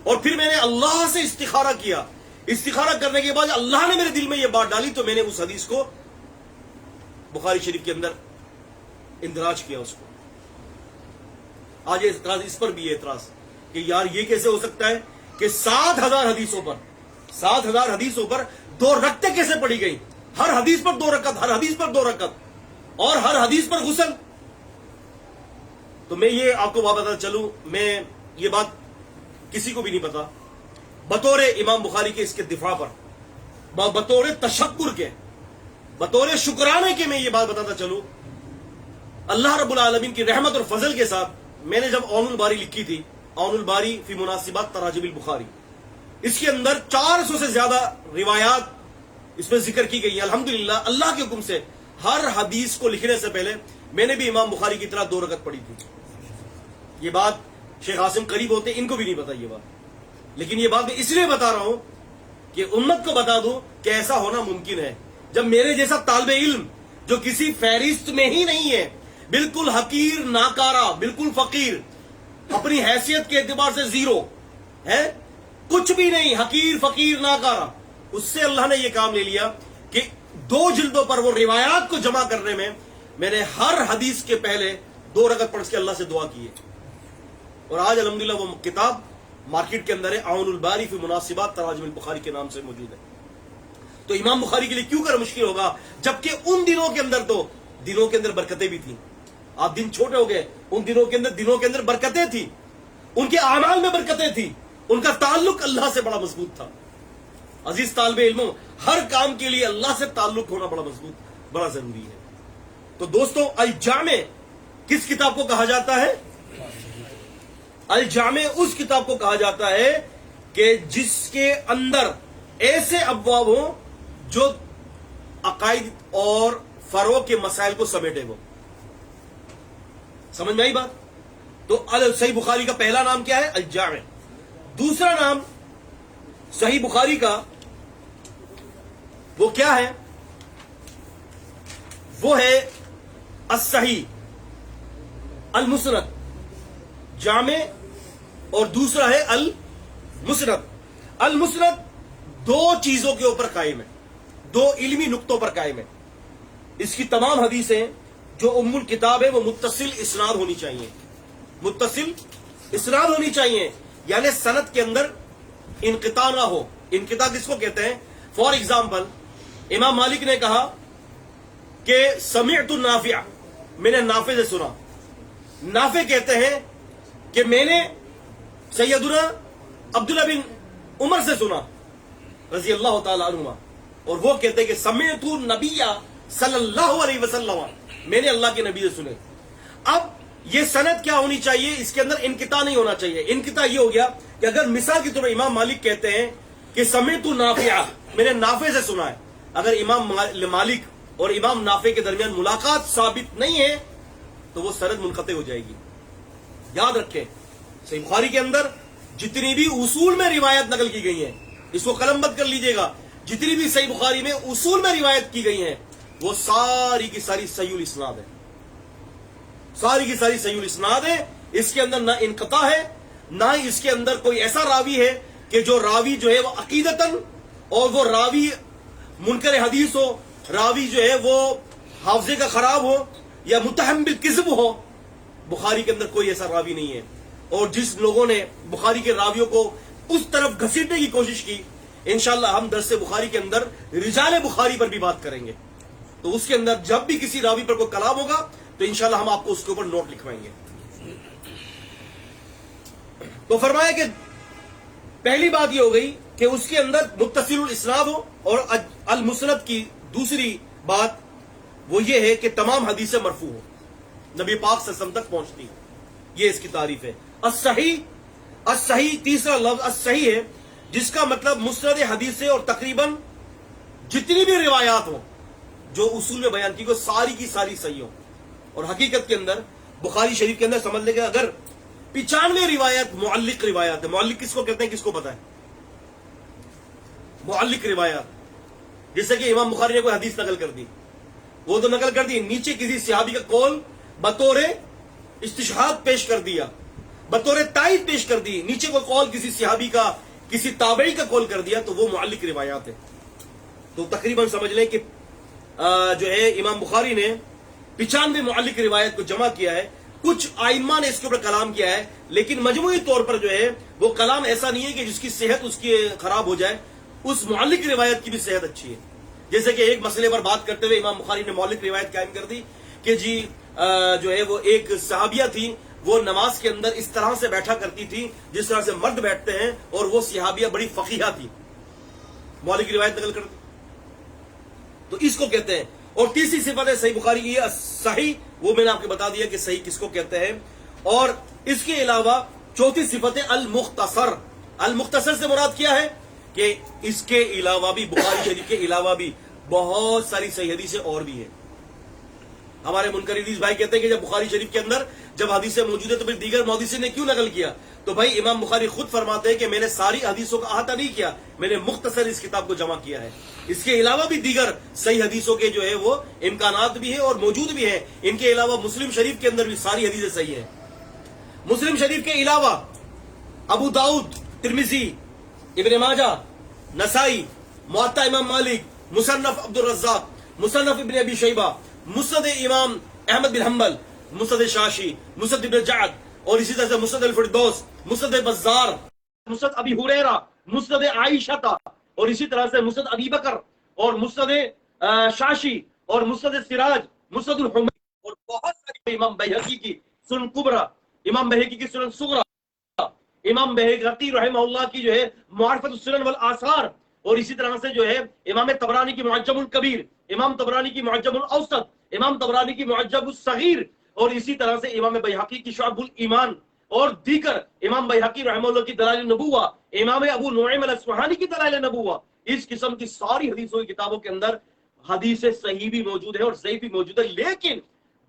اور پھر میں نے اللہ سے استخارہ کیا. استخارہ کرنے کے بعد اللہ نے میرے دل میں یہ بات ڈالی تو میں نے اس حدیث کو بخاری شریف کے اندر اندراج کیا. اس کو آج اعتراض، اس پر بھی اعتراض کہ یار یہ کیسے ہو سکتا ہے کہ 7000 حدیثوں پر 7000 حدیثوں پر 2 رکعتیں کیسے پڑھی گئی؟ ہر حدیث پر 2 رکعت، ہر حدیث پر 2 رکعت، اور ہر حدیث پر غسل. تو میں یہ آپ کو بتاتا چلوں، میں یہ بات کسی کو بھی نہیں پتا، بطور امام بخاری کے اس کے دفاع پر، بطور تشکر کے، بطور شکرانے کے میں یہ بات بتاتا چلوں، اللہ رب العالمین کی رحمت اور فضل کے ساتھ میں نے جب عون الباری لکھی تھی، عون الباری فی مناسبات تراجم البخاری، اس کے اندر 400 سے زیادہ روایات اس میں ذکر کی گئی ہے. الحمدللہ اللہ کے حکم سے ہر حدیث کو لکھنے سے پہلے میں نے بھی امام بخاری کی طرح 2 رکعت پڑھی تھی. یہ بات شیخ عاصم قریب ہوتے ان کو بھی نہیں پتا یہ بات, لیکن یہ بات میں اس لیے بتا رہا ہوں کہ امت کو بتا دوں کہ ایسا ہونا ممکن ہے. جب میرے جیسا طالب علم جو کسی فہرست میں ہی نہیں ہے, بالکل حقیر ناکارہ, بالکل فقیر, اپنی حیثیت کے اعتبار سے زیرو ہے, کچھ بھی نہیں, حقیر فقیر ناکارہ, اس سے اللہ نے یہ کام لے لیا کہ 2 جلدوں پر وہ روایات کو جمع کرنے میں نے ہر حدیث کے پہلے 2 رکعت پڑھ کے اللہ سے دعا کی ہے. اور آج الحمدللہ وہ کتاب مارکیٹ کے اندر ہے, عون الباری فی مناسبات تراجم البخاری کے نام سے موجود ہے. تو امام بخاری کے لیے کیوں کر مشکل ہوگا, جبکہ ان دنوں کے اندر تو دنوں کے اندر برکتیں بھی تھیں. آپ دن چھوٹے ہو گئے, ان دنوں کے اندر برکتیں تھیں, ان کے اعمال میں برکتیں تھیں, ان کا تعلق اللہ سے بڑا مضبوط تھا. عزیز طالب علموں, ہر کام کے لیے اللہ سے تعلق ہونا بڑا مضبوط, بڑا ضروری ہے. تو دوستوں, الجامع کس کتاب کو کہا جاتا ہے؟ الجامع اس کتاب کو کہا جاتا ہے کہ جس کے اندر ایسے ابواب ہوں جو عقائد اور فروع کے مسائل کو سمیٹے وہ. سمجھ میں آئی بات؟ تو صحیح بخاری کا پہلا نام کیا ہے؟ الجامع. دوسرا نام صحیح بخاری کا وہ کیا ہے؟ وہ ہے الصحیح, المسند. جامع اور دوسرا ہے المسند. المسند 2 چیزوں کے اوپر قائم ہے, 2 علمی نقطوں پر قائم ہے. اس کی تمام حدیثیں جو ام الکتاب ہے وہ متصل اسناد ہونی چاہیے, متصل اسناد ہونی چاہیے, یعنی سند کے اندر انقطاع نہ ہو. انقطاع کس کو کہتے ہیں؟ فار ایگزامپل, امام مالک نے کہا کہ سمعت النافع, میں نے نافع سے سنا. نافع کہتے ہیں کہ میں نے سیدنا عبداللہ بن عمر سے سنا رضی اللہ تعالی عنہما, اور وہ کہتے ہیں کہ سمعت النبی صلی اللہ علیہ وسلم, میں نے اللہ کے نبی سے سنے. اب یہ سند کیا ہونی چاہیے؟ اس کے اندر انقطاع نہیں ہونا چاہیے. انقطاع یہ ہو گیا کہ اگر مثال کی طور پر امام مالک کہتے ہیں کہ سمعت نافع, میں نے نافع سے سنا ہے, اگر امام مالک اور امام نافع کے درمیان ملاقات ثابت نہیں ہے تو وہ سند منقطع ہو جائے گی. یاد رکھیں, صحیح بخاری کے اندر جتنی بھی اصول میں روایت نقل کی گئی ہیں, اس کو قلم بند کر لیجئے گا, جتنی بھی صحیح بخاری میں اصول میں روایت کی گئی ہیں وہ ساری کی ساری صحیح الاسناد ہے, ساری کی ساری صحیح الاسناد ہے. اس کے اندر نہ انقطاع ہے, نہ اس کے اندر کوئی ایسا راوی ہے کہ جو راوی جو ہے وہ عقیدتاً, اور وہ راوی منکر حدیث ہو, راوی جو ہے وہ حافظے کا خراب ہو یا متہم بالکذب ہو. بخاری کے اندر کوئی ایسا راوی نہیں ہے. اور جس لوگوں نے بخاری کے راویوں کو اس طرف گھسیٹنے کی کوشش کی, انشاءاللہ ہم درس بخاری کے اندر رجال بخاری پر بھی بات کریں گے, تو اس کے اندر جب بھی کسی راوی پر کوئی کلام ہوگا تو انشاءاللہ ہم آپ کو اس کے اوپر نوٹ لکھوائیں گے. تو فرمایا کہ پہلی بات یہ ہو گئی کہ اس کے اندر متصل الاسناد ہو, اور المسند کی دوسری بات وہ یہ ہے کہ تمام حدیثیں مرفوع ہو, نبی پاک صلی اللہ علیہ وسلم تک پہنچتی. یہ اس کی تعریف ہے. الصحیح, الصحیح تیسرا لفظ الصحیح ہے جس کا مطلب مسند حدیث ہے, اور تقریباً جتنی بھی روایات ہوں جو اصول میں بیان کی گئی ساری کی ساری صحیح ہوں. اور حقیقت کے اندر بخاری شریف کے اندر سمجھ لیں کہ اگر 95 روایت معلق روایات ہے. معلق کس کو کہتے ہیں, کس کو پتا ہے؟ معلق روایات, جیسے کہ امام بخاری نے کوئی حدیث نقل کر دی, وہ تو نقل کر دی, نیچے کسی صحابی کا قول بطور استشہاد پیش کر دیا, بطور تائید پیش کر دی, نیچے کو قول کسی صحابی کا, کسی تابعی کا قول کر دیا, تو وہ معلق روایات ہے. تو تقریباً سمجھ لیں کہ جو ہے امام بخاری نے 95 معلق روایت کو جمع کیا ہے. کچھ ائمہ نے اس کے اوپر کلام کیا ہے, لیکن مجموعی طور پر جو ہے وہ کلام ایسا نہیں ہے کہ جس کی صحت اس کی خراب ہو جائے. اس معلق روایت کی بھی صحت اچھی ہے. جیسے کہ ایک مسئلے پر بات کرتے ہوئے امام بخاری نے معلق روایت قائم کر دی کہ جی جو ہے وہ ایک صحابیہ تھی, وہ نماز کے اندر اس طرح سے بیٹھا کرتی تھی جس طرح سے مرد بیٹھتے ہیں, اور وہ صحابیہ بڑی فقیہہ تھی. معلق روایت نقل کر دی, تو اس کو کہتے ہیں. اور تیسری صفت ہے صحیح بخاری کی صحیح, وہ میں نے آپ کو بتا دیا کہ صحیح کس کو کہتے ہیں. اور اس کے علاوہ چوتھی صفت ہے المختصر. المختصر سے مراد کیا ہے کہ اس کے علاوہ بھی بخاری شریف کے علاوہ بھی بہت ساری صحیح حدیثیں اور بھی ہیں. ہمارے منکر حدیث بھائی کہتے ہیں کہ جب بخاری شریف کے اندر جب حدیثیں موجود ہیں تو پھر دیگر محدثین نے کیوں نقل کیا؟ تو بھائی امام بخاری خود فرماتے ہیں کہ میں نے ساری حدیثوں کا احاطہ نہیں کیا، میں نے مختصر اس کتاب کو جمع کیا ہے. اس کے علاوہ بھی دیگر صحیح حدیثوں کے جو ہے وہ امکانات بھی ہیں اور موجود بھی ہیں. ان کے علاوہ مسلم شریف کے اندر بھی ساری حدیثیں صحیح ہیں. مسلم شریف کے علاوہ ابو داؤد، ترمذی، ابن ماجہ، نسائی، موطا امام مالک، مصنف عبد الرزاق، مصنف ابن ابی شیبہ، مسند امام احمد بن حنبل، مسند شاشی، مسند ابن جعد، اور اسی طرح سے مسند الفردوس، مسند بزار، مسند ابی ہریرہ، مسند عائشہ، اور اسی طرح سے مسند ابی بکر اور مسند شاشی اور مسند سراج، مسند الحمید، اور بہت ساری امام بہقی کی سنن کبرا، امام بہقی کی سنن صغرا، امام بہقی رحمہ اللہ کی جو ہے معرفت السنن والآثار، اور اسی طرح سے جو ہے امام طبرانی کی معجم الکبیر، امام طبرانی کی معجم الاوسط، امام طبرانی کی معجم الصغیر، اور اسی طرح سے امام بیہقی کی شعب الایمان، اور دیگر امام بیہقی رحمہ اللہ کی دلائل النبوہ، امام ابو نعیم الاصفہانی کی دلائل النبوہ. اس قسم کی ساری حدیثوں کی کتابوں کے اندر حدیث صحیح بھی موجود ہے اور ضعیف بھی موجود ہے. لیکن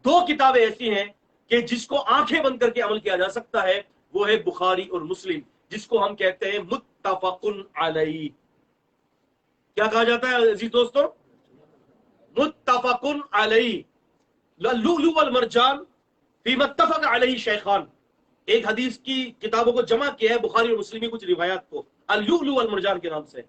دو کتابیں ایسی ہیں کہ جس کو آنکھیں بند کر کے عمل کیا جا سکتا ہے، وہ ہے بخاری اور مسلم، جس کو ہم کہتے ہیں متفق علیہ. کیا کہا جاتا ہے عزیز دوستو؟ متفق علیہ. اللؤلؤ والمرجان فیما اتفق علیہ شیخان. ایک حدیث کی کتابوں کو جمع کیا ہے بخاری اور مسلم کی کچھ روایات کو اللؤلؤ والمرجان کے نام سے.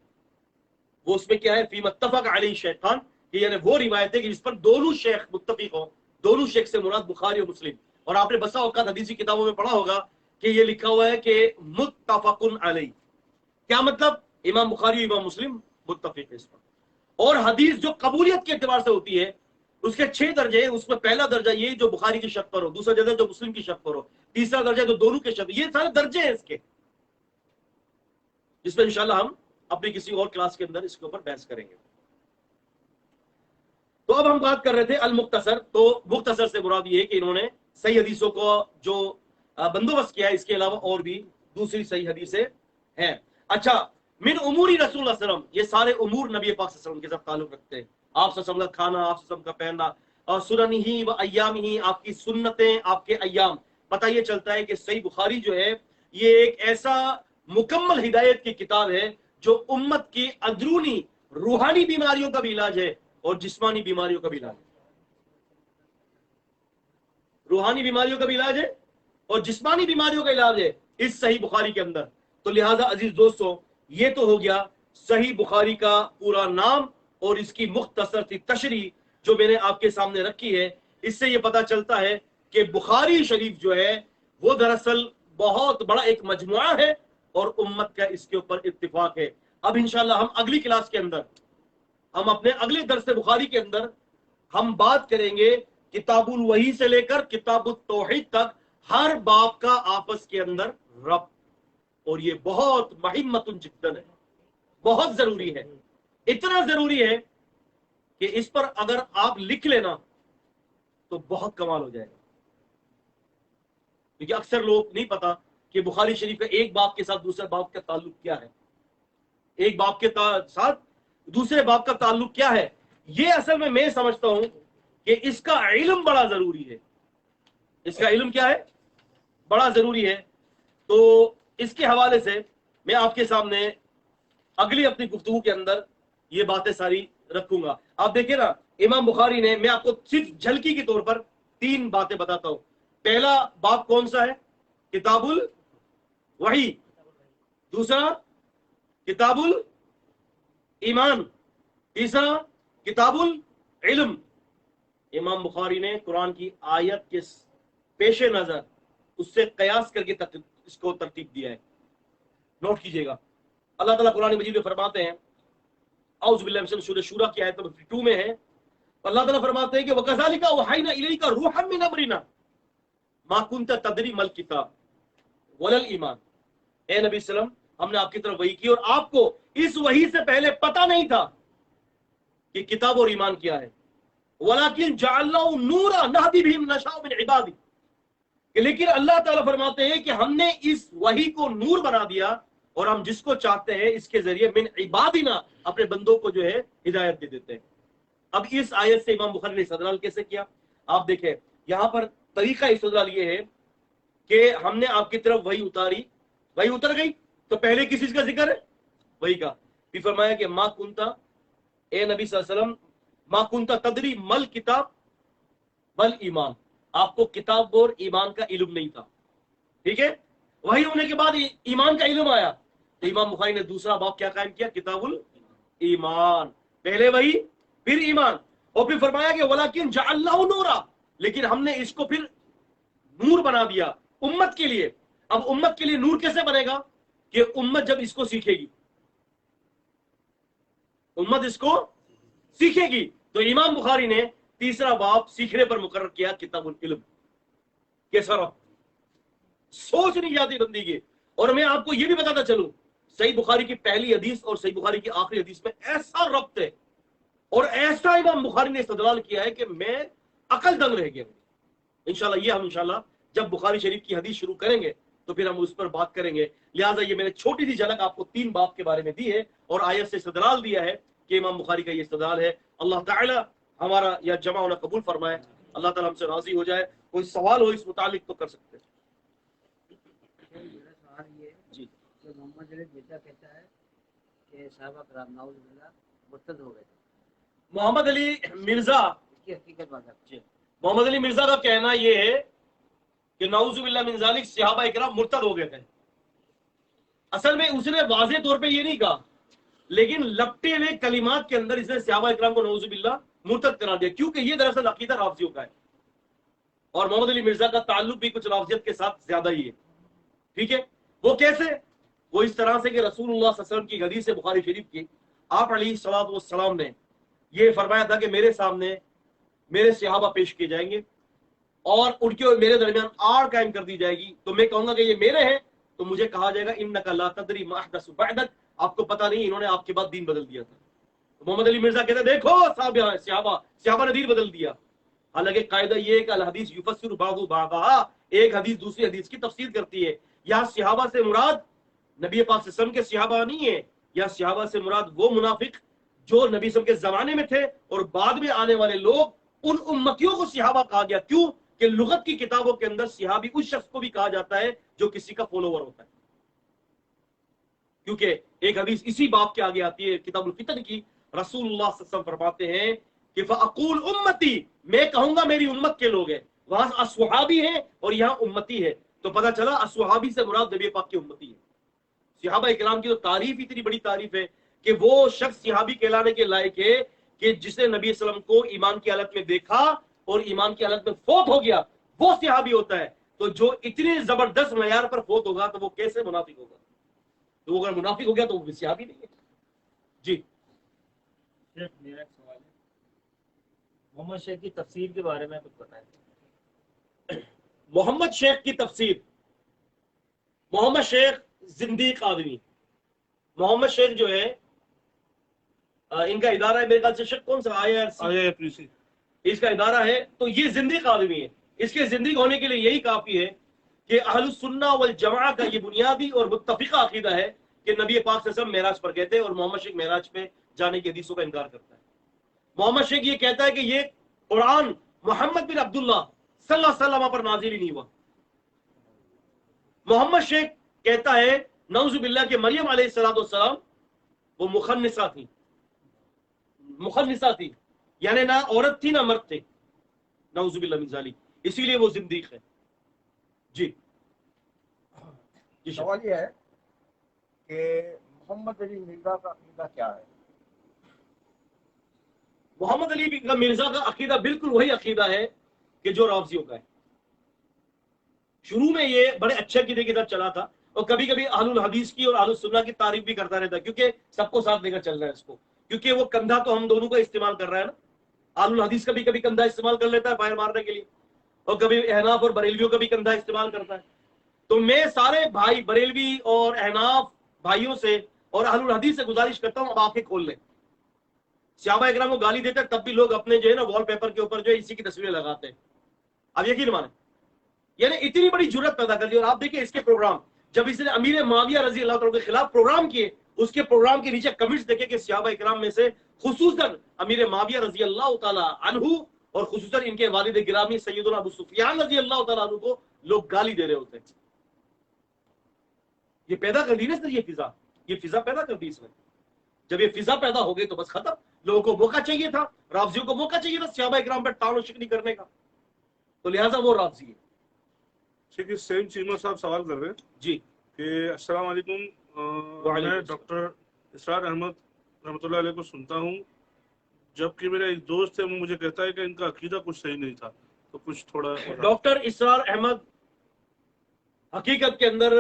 وہ اس میں کیا ہے؟ فیما اتفق علیہ شیخان، یعنی وہ روایت ہے کہ جس پر دونوں شیخ متفق ہوں. دونوں شیخ سے مراد بخاری اور مسلم. اور آپ نے بسا اوقات حدیثی کتابوں میں پڑھا ہوگا کہ یہ لکھا ہوا ہے کہ متفق علیہ. کیا مطلب؟ امام بخاری امام مسلم متفق ہے اس پر. اور حدیث جو قبولیت کے اعتبار سے ہوتی ہے اس کے 6 درجے ہیں. اس میں پہلا درجہ یہ جو بخاری کی شرط پر ہو، دوسرا درجہ جو مسلم کی شرط پر ہو، تیسرا درجہ جو دونوں کے شرط. یہ سارے درجے ہیں اس کے، جس میں انشاءاللہ ہم اپنی کسی اور کلاس کے اندر اس کے اوپر بحث کریں گے. تو اب ہم بات کر رہے تھے المختصر. تو مختصر سے مراد یہ ہے کہ انہوں نے صحیح حدیثوں کو جو بندوبست کیا ہے، اس کے علاوہ اور بھی دوسری صحیح حدیثیں ہیں. اچھا، من اموری رسول اللہ صلی اللہ علیہ وسلم، یہ سارے امور نبی پاک صلی اللہ علیہ وسلم کے ساتھ تعلق رکھتے ہیں. آپ صلی اللہ علیہ وسلم کا کھانا، آپ صلی اللہ علیہ وسلم کا پہننا، اور سننہ و ایامہ، آپ کی سنتیں، آپ کے ایام. پتہ یہ چلتا ہے کہ صحیح بخاری جو ہے یہ ایک ایسا مکمل ہدایت کی کتاب ہے جو امت کی اندرونی روحانی بیماریوں کا بھی علاج ہے اور جسمانی بیماریوں کا بھی علاج ہے. روحانی بیماریوں کا بھی علاج ہے اور جسمانی بیماریوں کا علاج ہے اس صحیح بخاری کے اندر. تو لہذا عزیز دوستو، یہ تو ہو گیا صحیح بخاری کا پورا نام اور اس کی مختصر سی تشریح جو میں نے آپ کے سامنے رکھی ہے. اس سے یہ پتا چلتا ہے کہ بخاری شریف جو ہے وہ دراصل بہت بڑا ایک مجموعہ ہے اور امت کا اس کے اوپر اتفاق ہے. اب انشاءاللہ ہم اگلی کلاس کے اندر، ہم اپنے اگلے درس بخاری کے اندر ہم بات کریں گے کتاب الوحی سے لے کر کتاب التوحید تک ہر باب کا آپس کے اندر ربط. اور یہ بہت مہمت جداً ہے، بہت ضروری ہے. اتنا ضروری ہے کہ اس پر اگر آپ لکھ لینا تو بہت کمال ہو جائے گا. کیونکہ اکثر لوگ نہیں پتا کہ بخاری شریف کا ایک باب کے ساتھ دوسرے باب کا تعلق کیا ہے، ایک باب کے ساتھ دوسرے باب کا تعلق کیا ہے. یہ اصل میں سمجھتا ہوں کہ اس کا علم بڑا ضروری ہے. اس کا علم کیا ہے؟ بڑا ضروری ہے. تو اس کے حوالے سے میں آپ کے سامنے اگلی اپنی گفتگو کے اندر یہ باتیں ساری رکھوں گا. آپ دیکھیں نا، امام بخاری نے، میں آپ کو صرف جھلکی کے طور پر 3 باتیں بتاتا ہوں. پہلا باب کون سا ہے؟ کتاب الوحی. دوسرا کتاب الایمان. تیسرا کتاب العلم. امام بخاری نے قرآن کی آیت کے پیش نظر اس سے قیاس کر کے اس کو ترتیب دیا ہے. نوٹ کیجئے گا. اللہ تعالیٰ قرآن مجید میں فرماتے ہیں، اعوذ باللہ من الشیطان الرجیم، سورہ شورى کی آیت نمبر 52 میں ہے. اللہ تعالیٰ فرماتے ہیں کہ وَكَذَلِكَ أَوْحَيْنَا إِلَيْكَ رُوحًا مِّنْ أَمْرِنَا مَا كُنْتَ تَدْرِي مَا الْكِتَابُ وَلَا الْإِيمَانُ. اے نبی صلی اللہ علیہ وسلم، ہم نے آپ کی طرف وحی کی اور آپ کو اس وحی سے پہلے پتہ نہیں تھا کہ کتاب اور ایمان کیا ہے. وَلَكِنْ جَعَلْنَاهُ نُورًا نَهْدِي بِهِ مَن نَّشَاءُ مِنْ عِبَادِهِ. لیکن اللہ تعالیٰ فرماتے ہیں کہ ہم نے اس وحی کو نور بنا دیا اور ہم جس کو چاہتے ہیں اس کے ذریعے من عبادنا اپنے بندوں کو جو ہے ہدایت دے دیتے ہیں۔ اب اس آیت سے امام بخاری نے استدلال کیسے کیا؟ آپ دیکھیں یہاں پر طریقہ استدلال یہ ہے کہ ہم نے آپ کی طرف وہی اتاری، وہی اتر گئی تو پہلے کس چیز کا ذکر ہے؟ وہی کا۔ پھر فرمایا کہ ما کنتا، اے نبی صلی اللہ علیہ وسلم، ما کنتا تدری مل کتاب بل ایمان، آپ کو کتاب اور ایمان کا علم نہیں تھا، ٹھیک ہے؟ وہی ہونے کے بعد ایمان کا علم آیا تو امام بخاری نے دوسرا باب کیا قائم کیا؟ کتاب الایمان، پہلے وہی پھر ایمان، اور پھر فرمایا کہ ولیکن جعلناہ نورا، لیکن ہم نے اس کو پھر نور بنا دیا امت کے لیے۔ اب امت کے لیے نور کیسے بنے گا؟ کہ امت جب اس کو سیکھے گی، امت اس کو سیکھے گی، تو امام بخاری نے تیسرا باب سیکھنے پر مقرر کیا کتاب العلم۔ کیسا ربط؟ سوچ نہیں جاتی بندی کی۔ اور میں آپ کو یہ بھی بتاتا چلوں، صحیح بخاری کی پہلی حدیث اور صحیح بخاری کی آخری حدیث میں ایسا ربط ہے اور ایسا امام بخاری نے استدلال کیا ہے کہ میں عقل دنگ رہ گیا۔ انشاءاللہ یہ ہم انشاءاللہ جب بخاری شریف کی حدیث شروع کریں گے تو پھر ہم اس پر بات کریں گے۔ لہٰذا یہ میں نے چھوٹی سی جھلک آپ کو 3 باب کے بارے میں دی ہے اور آیت سے استدلال دیا ہے کہ امام بخاری کا یہ استدلال ہے۔ اللہ تعالی ہمارا یا جمع ہونا قبول فرمائے، اللہ تعالی ہم سے راضی ہو جائے۔ کوئی سوال ہو اس متعلق تو کر سکتے ہیں۔ میرا سوال یہ ہے جی، کہ محمد علی مرزا کہتا ہے کہ صحابہ کرام نعوذ باللہ مرتد ہو گئے تھے، محمد علی مرزا، اس کی حقیقت بات ہے۔ محمد علی مرزا کا کہنا یہ ہے کہ نعوذ باللہ من ذالک صحابہ اکرام مرتد ہو گئے تھے۔ اصل میں اس نے واضح طور پہ یہ نہیں کہا، لیکن لپٹے ہوئے کلمات کے اندر اس نے صحابہ اکرام کو نعوذ باللہ مرتد کرا دیا، کیونکہ یہ دراصل عقیدہ رافضیوں کا ہے اور محمد علی مرزا کا تعلق بھی کچھ رافضیت کے ساتھ زیادہ ہی ہے، ٹھیک ہے؟ وہ کیسے؟ وہ اس طرح سے کہ رسول اللہ صلی اللہ علیہ وسلم کی حدیث بخاری شریف کی، آپ علیہ الصلوۃ والسلام نے یہ فرمایا تھا کہ میرے سامنے میرے صحابہ پیش کیے جائیں گے اور ان کے اور میرے درمیان آڑ قائم کر دی جائے گی، تو میں کہوں گا کہ یہ میرے ہیں، تو مجھے کہا جائے گا انک لا تدری ما احدث بعدک، آپ کو پتہ نہیں انہوں نے آپ کے بعد دین بدل دیا تھا۔ تو محمد علی مرزا کہتے ہیں دیکھو صحابہ نے دین بدل دیا۔ حالانکہ قاعدہ یہ ہے کہ الحدیث یفسر بعض بعضا، ایک حدیث دوسری حدیث کی تفسیر کرتی ہے۔ یا صحابہ سے مراد نبی پاک صلی اللہ علیہ وسلم کے صحابہ نہیں ہے، یا صحابہ سے مراد وہ منافق جو نبی صلی اللہ علیہ وسلم کے زمانے میں تھے اور بعد میں آنے والے لوگ، ان امتیوں کو صحابہ کہا گیا۔ کیوں؟ کہ لغت کی کتابوں کے اندر صحابی اس شخص کو بھی کہا جاتا ہے جو کسی کا فالوور ہوتا ہے، کیونکہ ایک حدیث اسی باب کے آگے آتی ہے کتاب الفتن کی، رسول اللہ صلی اللہ علیہ وسلم فرماتے ہیں کہ فاقول امتی، میں کہوں گا میری امت کے لوگ ہیں، وہاں اصحابی ہیں اور یہاں امتی ہے، تو پتہ چلا اصحابی سے مراد نبی پاک کی امتی ہے۔ صحابہ اکرام کی تو تعریف اتنی بڑی تعریف ہے کہ وہ شخص صحابی کہلانے کے لائق ہے کہ جس نے نبی صلی اللہ علیہ وسلم کو ایمان کی حالت میں دیکھا اور ایمان کی حالت میں فوت ہو گیا، وہ صحابی ہوتا ہے۔ تو جو اتنے زبردست معیار پر فوت ہوگا تو وہ کیسے منافق ہوگا؟ تو وہ اگر منافق ہو گیا تو وہ صحابی نہیں ہے۔ جی شیخ میرا ایک سوال ہے، محمد شیخ کی تفسیر کے بارے میں کچھ بتائیں۔ محمد شیخ کی تفسیر، محمد شیخ زندیق آدمی، محمد شیخ جو ہے ان کا ادارہ ہے، میرے خیال سے شیخ کون سا IRC اس کا ادارہ ہے، تو یہ زندیق آدمی ہے۔ اس کے زندیق ہونے کے لیے یہی کافی ہے کہ اہل السنہ والجماعہ کا یہ بنیادی اور متفقہ عقیدہ ہے کہ نبی پاک صلی اللہ علیہ وسلم معراج پر گئے تھے اور محمد شیخ معراج پہ جانے کی حدیثوں کا انکار کرتا ہے۔ محمد شیخ یہ کہتا ہے کہ یہ قرآن محمد بن عبداللہ صلی اللہ علیہ وسلم پر نازل ہی نہیں ہوا۔ محمد شیخ کہتا ہے نعوذ باللہ کہ مریم علیہ السلام وہ مخنثہ تھی، یعنی نہ عورت تھی نہ مرد تھے، نعوذ باللہ من ذالک، اسی لیے وہ زندیق ہے۔ جی سوال یہ ہے کہ محمد علی مرزا کا عقیدہ کیا ہے؟ محمد علی مرزا کا عقیدہ بالکل وہی عقیدہ ہے کہ جو رافضیوں کا ہے۔ شروع میں یہ بڑے اچھے عقیدے کی طرف چلا تھا اور کبھی کبھی اہل الحدیث کی اور اہل السنہ کی تعریف بھی کرتا رہتا ہے، کیونکہ سب کو ساتھ لے کر چل رہا ہے اس کو، کیونکہ وہ کندھا تو ہم دونوں کا استعمال کر رہا ہے نا۔ اہل الحدیث کا بھی کبھی کندھا استعمال کر لیتا ہے باہر مارنے کے لیے، اور کبھی احناف اور بریلویوں کا بھی کندھا استعمال کرتا ہے۔ تو میں سارے بھائی بریلوی اور احناف بھائیوں سے اور اہل الحدیث سے گزارش کرتا ہوں اب آنکھیں کھول لیں۔ صحابہ اکرام کو گالی دیتے تب بھی لوگ اپنے جو ہے نا وال پیپر کے اوپر جو ہے اسی کی تصویریں لگاتے ہیں۔ اب یقین مانیں، یعنی اتنی بڑی جرت پیدا کر دی۔ اور آپ دیکھیں اس کے پروگرام جب اس نے امیر معاویہ رضی اللہ تعالیٰ کے خلاف پروگرام کیے، اس کے پروگرام کے نیچے کمنٹس دیکھے کہ صحابہ کرام میں سے خصوصاً امیر معاویہ رضی اللہ تعالیٰ عنہ اور خصوصاً ان کے والد گرامی سیدنا ابو سفیان رضی اللہ تعالیٰ عنہ کو لوگ گالی دے رہے ہوتے ہیں۔ یہ پیدا کر دی نا سر، یہ فضا پیدا کر دی اس نے۔ جب یہ فضا پیدا ہو گئی تو بس ختم۔ لوگوں کو موقع چاہیے تھا، رافضیوں کو موقع چاہیے تھا صحابہ کرام پر طعن و شکنی کرنے کا، تو لہٰذا وہ رافضی ہے۔ ٹھیک ہے، سیم چیمہ صاحب سوال کر رہے ہیں جی کہ السلام علیکم، میں ڈاکٹر اسرار احمد رحمۃ اللہ علیہ کو سنتا ہوں، جبکہ میرا ایک دوست ہے وہ مجھے کہتا ہے کہ ان کا عقیدہ کچھ صحیح نہیں تھا، تو کچھ تھوڑا ڈاکٹر اسرار احمد حقیقت کے اندر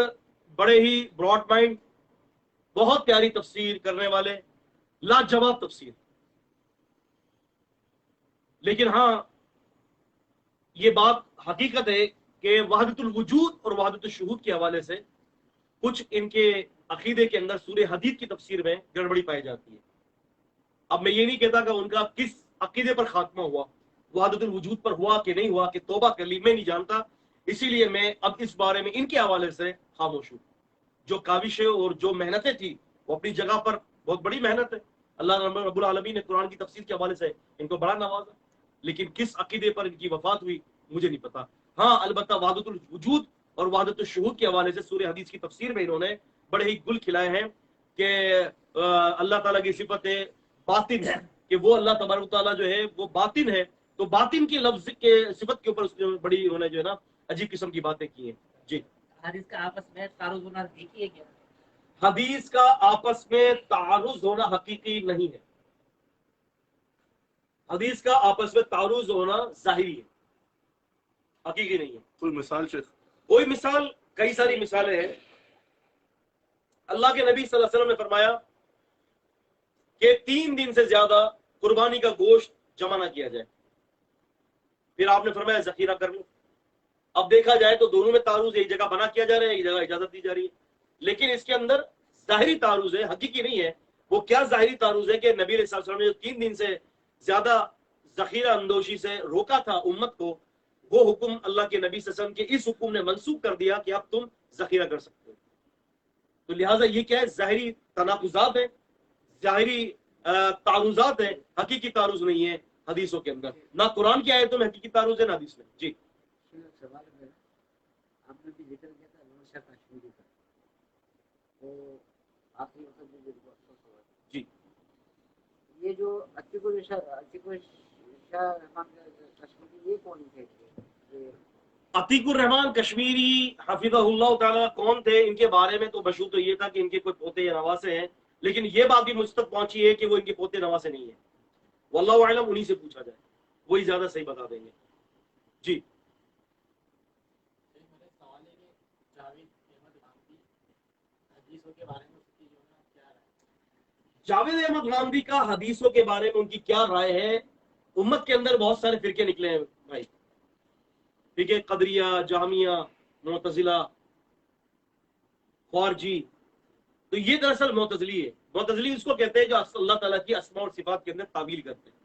بڑے ہی براڈ مائنڈ، بہت پیاری تفسیر کرنے والے، لاجواب تفسیر، لیکن ہاں یہ بات حقیقت ہے کہ وحدت الوجود اور وحدت الشہود کے حوالے سے کچھ ان کے عقیدے کے اندر سورہ حدید کی تفسیر میں گڑبڑی پائی جاتی ہے۔ اب میں یہ نہیں کہتا کہ ان کا کس عقیدے پر خاتمہ ہوا، وحدت الوجود پر ہوا کہ نہیں ہوا، کہ توبہ کر لی، میں نہیں جانتا، اسی لیے میں اب اس بارے میں ان کے حوالے سے خاموش ہوں۔ جو کاوشیں اور جو محنتیں تھی وہ اپنی جگہ پر بہت بڑی محنت ہے، اللہ رب العالمین نے قرآن کی تفسیر کے حوالے سے ان کو بڑا نوازا، لیکن کس عقیدے پر ان کی وفات ہوئی مجھے نہیں پتا۔ ہاں البتہ وحدت الوجود اور وحدت الشہود کے حوالے سے سورہ حدیث کی تفسیر میں انہوں نے بڑے ہی گل کھلائے ہیں کہ اللہ تعالیٰ کی صفت باطن ہے، کہ وہ اللہ تبارک و تعالیٰ جو ہے وہ باطن ہے، تو باطن کی لفظ کے صفت کے اوپر بڑی انہوں نے جو ہے نا عجیب قسم کی باتیں کی ہیں۔ جی حدیث کا آپس میں تعارض ہونا حقیقی ہے کیا؟ حدیث کا آپس میں تعارض ہونا حقیقی نہیں ہے، حدیث کا آپس میں تعارض ہونا ظاہری ہے، حقیقی نہیں ہے۔ کوئی مثال شیخ؟ کوئی مثال، کئی ساری مثالیں ہیں۔ اللہ کے نبی صلی اللہ علیہ وسلم نے فرمایا کہ 3 دن سے زیادہ قربانی کا گوشت جمع نہ کیا جائے، پھر آپ نے فرمایا ذخیرہ کر لو۔ اب دیکھا جائے تو دونوں میں تعارض ہے، ایک جگہ منع کیا جا رہا ہے، ایک جگہ اجازت دی جا رہی ہے، لیکن اس کے اندر ظاہری تعارض ہے، حقیقی نہیں ہے۔ وہ کیا ظاہری تعارض ہے کہ نبی علیہ السلام نے جو 3 دن سے زیادہ ذخیرہ اندوشی سے روکا تھا امت کو، وہ حکم اللہ کے نبی صلی اللہ علیہ وسلم کے اس حکم نے منسوخ کر دیا کہ اب تم ذخیرہ کر سکتے ہو۔ تو لہٰذا یہ کیا ہے، ظاہری تناقضات ہیں، ظاہری تعارضات ہیں، حقیقی تعارض نہیں ہے حدیثوں کے اندر، نہ قرآن کی آیتوں میں حقیقی تعارض ہے نہ حدیث میں۔ جی سوال ہے آپ نے بھی ذکر کیا تھا نور شاہ کشمیری کا، تو آپ نے مطلب مجھے جی یہ جو عتیق شاہ رحمان کشمیری، یہ کون تھے؟ عتیق الرحمان کشمیری حفظہ اللہ تعالیٰ کون تھے؟ ان کے بارے میں تو مشہور تو یہ تھا کہ ان کے کوئی پوتے یا نواسے ہیں، لیکن یہ بات بھی مجھ تک پہنچی ہے کہ وہ ان کے پوتے نواسے نہیں ہیں، واللہ اعلم، انہی سے پوچھا جائے وہی زیادہ صحیح بتا دیں گے۔ جی جاوید احمد غامدی کا حدیثوں کے بارے میں ان کی کیا رائے ہے؟ امت کے اندر بہت سارے فرقے نکلے ہیں بھائی، ٹھیک ہے، قدریہ، جہمیہ، معتزلہ، خوارجی، تو یہ دراصل معتزلی ہے۔ معتزلی اس کو کہتے ہیں جو اللہ تعالیٰ کی اسماء اور صفات کے اندر تعویل کرتے ہیں۔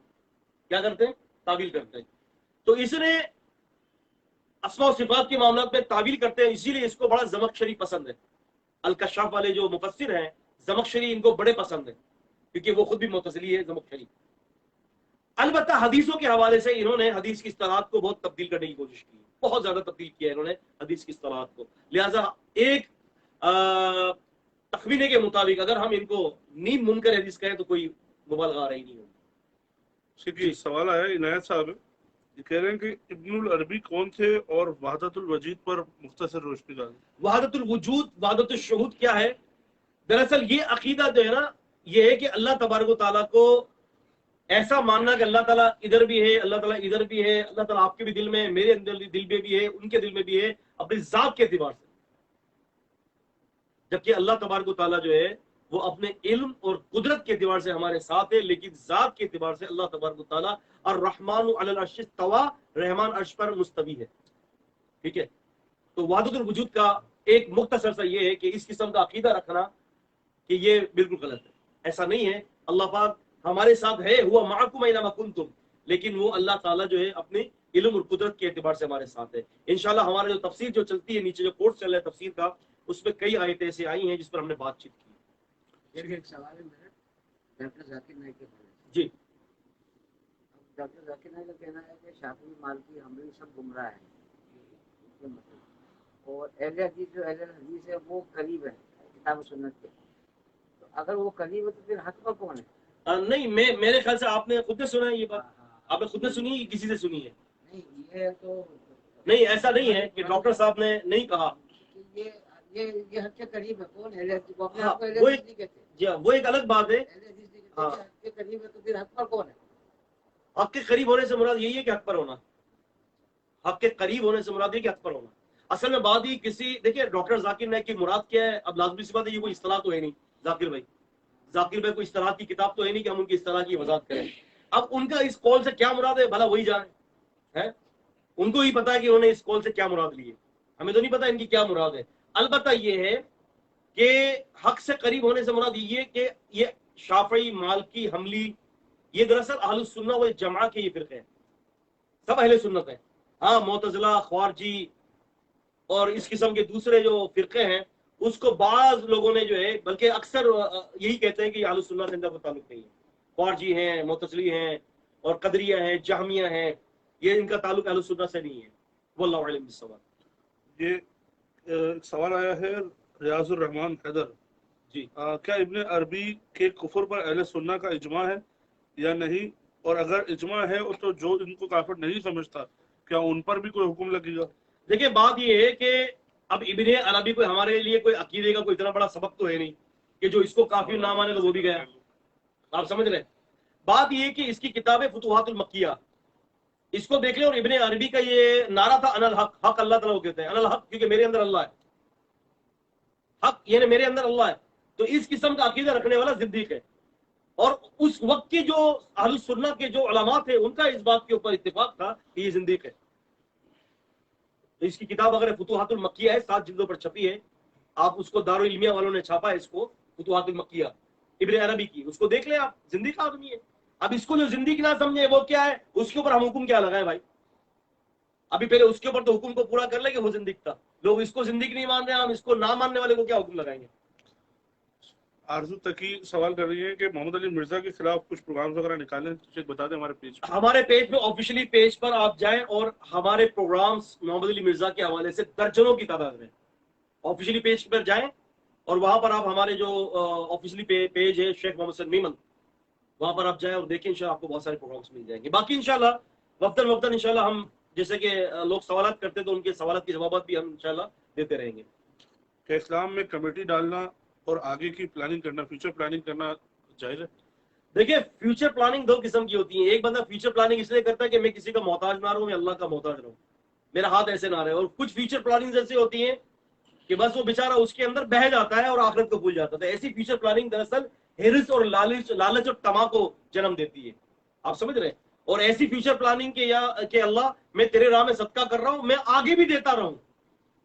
کیا کرتے ہیں؟ تعویل کرتے ہیں۔ تو اس نے اسماء و صفات کے معاملات میں تعویل کرتے ہیں، اسی لیے اس کو بڑا زمخشری پسند ہے۔ الکشاف والے جو مفسر ہیں زمخشری ان کو بڑے پسند ہیں، کیونکہ وہ خود بھی معتزلی ہے زمخشری۔ البتہ حدیثوں کے حوالے سے انہوں نے حدیث کی اصطلاحات کو بہت تبدیل کرنے کی کوشش کی، بہت زیادہ تبدیل کیا ہے انہوں نے حدیث کی اصطلاحات کو، لہٰذا ایک تخمینے کے مطابق اگر ہم ان کو نیم منکر حدیث کہیں تو کوئی مبالغہ رہی نہیں ہوگی۔ جی سوال آیا عنایت صاحب، یہ کہہ رہے ہیں کہ ابن العربی کون تھے اور وحدت الوجود پر مختصر روشنی ڈالیں۔ وحدت الوجود، وحدت الشہود کیا ہے؟ دراصل یہ عقیدہ جو ہے نا، یہ ہے کہ اللہ تبارک و تعالیٰ کو ایسا ماننا کہ اللہ تعالیٰ ادھر بھی ہے، اللہ تعالیٰ ادھر بھی ہے، اللہ تعالیٰ آپ کے بھی دل میں ہے، میرے دل میں بھی ہے، ان کے دل میں بھی ہے، اپنی ذات کے اعتبار سے، جبکہ اللہ تبارک و تعالیٰ جو ہے وہ اپنے علم اور قدرت کے اعتبار سے ہمارے ساتھ ہے، لیکن ذات کے اعتبار سے اللہ تبارک و تعالیٰ الرحمن علی العرش استویٰ، رحمان عرش پر مستوی ہے، ٹھیک ہے۔ تو وحدت الوجود کا ایک مختصر سا یہ ہے کہ اس قسم کا عقیدہ رکھنا کہ یہ بالکل غلط ہے، ایسا نہیں ہے۔ اللہ پاک ہمارے ساتھ ہے، ہوا معکم اینما کنتم، لیکن وہ اللہ تعالیٰ جو ہے اپنے علم اور قدرت کے اعتبار سے ہمارے ساتھ ہے۔ انشاءاللہ ہمارا جو تفسیر جو چلتی ہے نیچے جو کورس چل رہا ہے تفسیر کا، اس میں کئی آیتیں ایسے آئی ہیں جس پر ہم نے بات چیت کی. ایک سوال ہے میرا ڈاکٹر ذاکر نائک کے بارے میں. جی اب ڈاکٹر ذاکر نائک کا کہنا ہے کہ شافعی مالکی حنبلی سب گمراہ ہیں اس کے مطلب، اور اہل حدیث جو اہل حدیث ہے وہ قریب ہے کتاب و سنت کے. تو اگر وہ قریب ہے تو پھر حق پر کون ہے؟ نہیں، میرے خیال سے آپ نے خود نے سنا ہے یہ بات. آپ نے خود نے سنی ہے کسی سے سنی ہے؟ نہیں یہ تو نہیں، ایسا نہیں ہے کہ ڈاکٹر صاحب نے نہیں کہا. یہ حق کے قریب ہے کون اہل حدیث کو اپنے ہاں، آپ کو اہل وہ حدیث ایک نہیں کہتے. جی ہاں، وہ ایک الگ بات ہے. اہل حدیث نہیں کہتے ہاں. کہ حق کے قریب ہے تو پھر حق پر کون ہے؟ حق کے قریب ہونے سے مراد یہی ہے کہ حق پر ہونا. حق کے قریب ہونے سے مراد یہ کہ حق پر ہونا. اصل میں بات ہی دیکھیے ڈاکٹر ذاکر نائک کی مراد کیا ہے. اب لازمی سی بات ہے یہ کوئی اصطلاح تو ہے نہیں. ذاکر بھائی کوئی اصطلاح کی کتاب تو ہے نہیں کہ ہم ان کی اصطلاح کی وضاحت کریں. اب ان کا اس قول سے کیا مراد ہے بھلا وہی جانے ہے. ان کو ہی پتا ہے کہ انہوں نے اس قول سے کیا مراد لی ہے. ہمیں تو نہیں پتا ان کی کیا مراد ہے. البتہ یہ ہے کہ حق سے قریب ہونے سے مراد یہ کہ یہ شافعی مالکی حنبلی یہ دراصل اہل السنہ والجماعہ کے یہ فرقے ہیں. سب اہل سنت ہیں. ہاں معتزلہ خوارجی اور اس قسم کے دوسرے جو فرقے ہیں اس کو بعض لوگوں نے جو ہے بلکہ اکثر یہی کہتے ہیں کہ یہ اہل السنہ سے ان کا کوئی تعلق نہیں ہے. خوارجی ہیں، معتزلی ہیں اور قدریہ ہیں، جہمیہ ہیں، یہ ان کا تعلق اہل السنہ سے نہیں ہے. واللہ اعلم بالصواب. یہ ایک سوال آیا ہے ریاض الرحمان حیدر. جی کیا ابن عربی کے کفر پر اہل سنہ کا اجماع ہے یا نہیں؟ اور اگر اجماع ہے تو جو ان کو کافر نہیں سمجھتا کیا ان پر بھی کوئی حکم لگے گا؟ دیکھیں بات یہ ہے کہ اب ابن عربی کوئی ہمارے لیے کوئی عقیدے کا کوئی اتنا بڑا سبق تو ہے نہیں کہ جو اس کو کافر نہ مانے تو وہ بھی گیا. آپ سمجھ رہے ہیں. بات یہ ہے کہ اس کی کتاب ہے فتوحات المکیہ، اس کو دیکھ لیں. اور ابن عربی کا یہ نعرہ تھا انا الحق، حق اللہ تعالیٰ کو کہتے ہیں انا الحق کیونکہ میرے اندر اللہ ہے. حق یعنی میرے اندر اللہ ہے. تو اس قسم کا عقیدہ رکھنے والا زندیق ہے. اور اس وقت کے جو اہل السنہ کے جو علماء تھے ان کا اس بات کے اوپر اتفاق تھا کہ یہ زندیق ہے. تو اس کی کتاب اگر فتوحات المکیہ ہے 7 جلدوں پر چھپی ہے. آپ اس کو دارالعلمیہ والوں نے چھاپا ہے اس کو فتوحات المکیہ ابن عربی کی. اس کو دیکھ لیں آپ، زندیق آدمی ہے. اب اس کو جو زندگی نہ سمجھے وہ کیا ہے اس کے اوپر ہم حکم کیا لگائیں بھائی. ابھی پہلے اس کے اوپر تو حکم کو پورا کر لیں کہ وہ زندگی تھا. لوگ اس کو زندگی نہیں مان رہے، ہم اس کو نہ ماننے والے کو کیا حکم لگائیں گے. آرزو تقی سوال کر رہی ہے کہ محمد علی مرزا کے خلاف کچھ پروگرامز وغیرہ نکالیں تو بتا دیں ہمارے پیج پہ. ہمارے پیج پہ آفیشلی پیج پر آپ جائیں اور ہمارے پروگرامز محمد علی مرزا کے حوالے سے درجنوں کی تعداد میں آفیشلی پیج پر جائیں اور وہاں پر آپ ہمارے جو آفیشلی پیج ہے شیخ محمد حسن میمن وہاں پر آپ جائیں اور دیکھیں. انشاءاللہ آپ کو بہت سارے پروگرامز مل جائیں گے. باقی انشاءاللہ وقتاً انشاءاللہ ہم جیسے کہ لوگ سوالات کرتے تو ان کے سوالات کے جوابات بھی ہم انشاءاللہ دیتے رہیں گے. کہ اسلام میں کمیٹی ڈالنا اور آگے کی پلاننگ کرنا، فیوچر پلاننگ کرنا جائز ہے؟ دیکھیں فیوچر پلاننگ 2 قسم کی ہوتی ہے. ایک بندہ فیوچر پلاننگ اس لیے کرتا ہے کہ میں کسی کا محتاج نہ رہوں، میں اللہ کا محتاج رہوں، میرا ہاتھ ایسے نہ رہے. اور کچھ فیوچر پلاننگ ایسی ہوتی ہیں کہ بس وہ بیچارہ اس کے اندر بہہ جاتا ہے اور آخرت کو بھول جاتا ہے. ایسی فیوچر پلاننگ دراصل ہرس اور لالچ اور طمع کو جنم دیتی ہے. آپ سمجھ رہے ہیں. اور ایسی فیوچر پلاننگ کہ اللہ میں تیرے راہ میں صدقہ کر رہا ہوں، میں آگے بھی دیتا رہوں،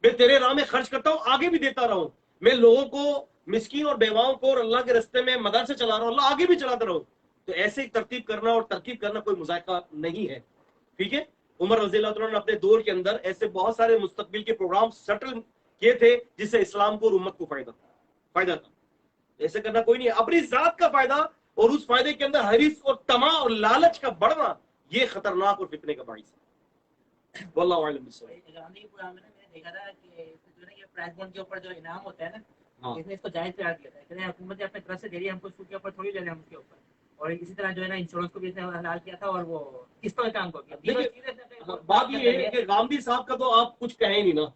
میں تیرے راہ میں خرچ کرتا ہوں آگے بھی دیتا رہوں، میں لوگوں کو مسکین اور بیواؤں کو اور اللہ کے راستے میں مدد سے چلا رہا ہوں، اللہ آگے بھی چلاتا رہوں. تو ایسے ترتیب کرنا اور ترکیب کرنا کوئی مذائقہ نہیں ہے. ٹھیک ہے. عمر رضی اللہ عنہ نے اپنے دور کے اندر ایسے بہت سارے مستقبل کے پروگرام سیٹل کیے تھے جس سے اسلام کو اور امت کو فائدہ تھا. ایسے کرنا کوئی نہیں ہے. اپنی ذات کا فائدہ اور اس فائدے کے اندر حریص اور طمع اور لالچ کا بڑھنا یہ خطرناک اور فتنے کا باعث ہے. واللہ اعلم بالصواب. گاندھی پروگرام میں میں نے دیکھا تھا کہ جو ہے یہ پرائز بونڈ کے اوپر جو انعام ہوتا ہے نا، ہاں. اس نے اس کو جائز قرار دیا تھا کہ حکومت اپنے طرف سے دے رہی ہے، ہم کو سود کے اوپر تھوڑی لے لیں ہم اس کے اوپر. اور اسی طرح جو ہے نا انشورنس کو بھی اس نے حلال کیا تھا اور وہ قسطوں کے کام کو کیا. بات یہ ہے کہ گاندھی صاحب کا تو آپ کچھ کہیں نہیں نا.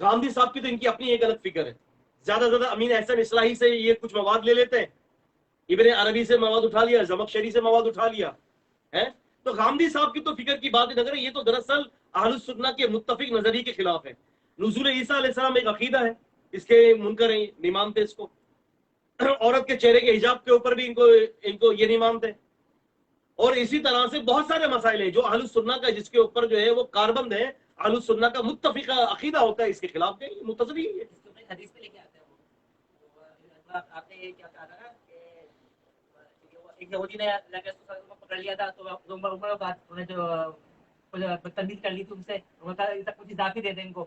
گاندھی صاحب کی تو ان کی اپنی ایک الگ فکر ہے. زیادہ سے زیادہ امین احسن اصلاحی سے یہ کچھ مواد لے لیتے ہیں، ابن عربی سے مواد اٹھا لیا، زمخشری سے مواد اٹھا لیا ہے. تو گاندھی صاحب کی تو فکر کی بات نہ کریں. یہ تو دراصل اہل السنہ کے متفق نظریے کے خلاف ہے. نزول عیسیٰ علیہ السلام ایک عقیدہ ہے، اس کے منکر ہیں، نہیں مانتے اس کو. عورت کے چہرے کے حجاب کے اوپر بھی ان کو یہ نہیں مانتے. اور اسی طرح سے بہت سارے مسائل ہیں جو اہل السنہ کا جس کے اوپر جو ہے وہ کاربند ہے، اہل السنہ کا متفق عقیدہ ہوتا ہے، اس کے خلاف کے متصوی ہے. حدیث پہ لے کے آتے ہیں وہ. آپ نے یہ کیا کہا تھا کہ ایک یہودی نے اللہ کے رسول کو پکڑ لیا تھا تو عمر کو بات انہیں جو بدتمیزی کر لی تھی ان سے، انہوں نے کہا کچھ اضافی دے دیں ان کو.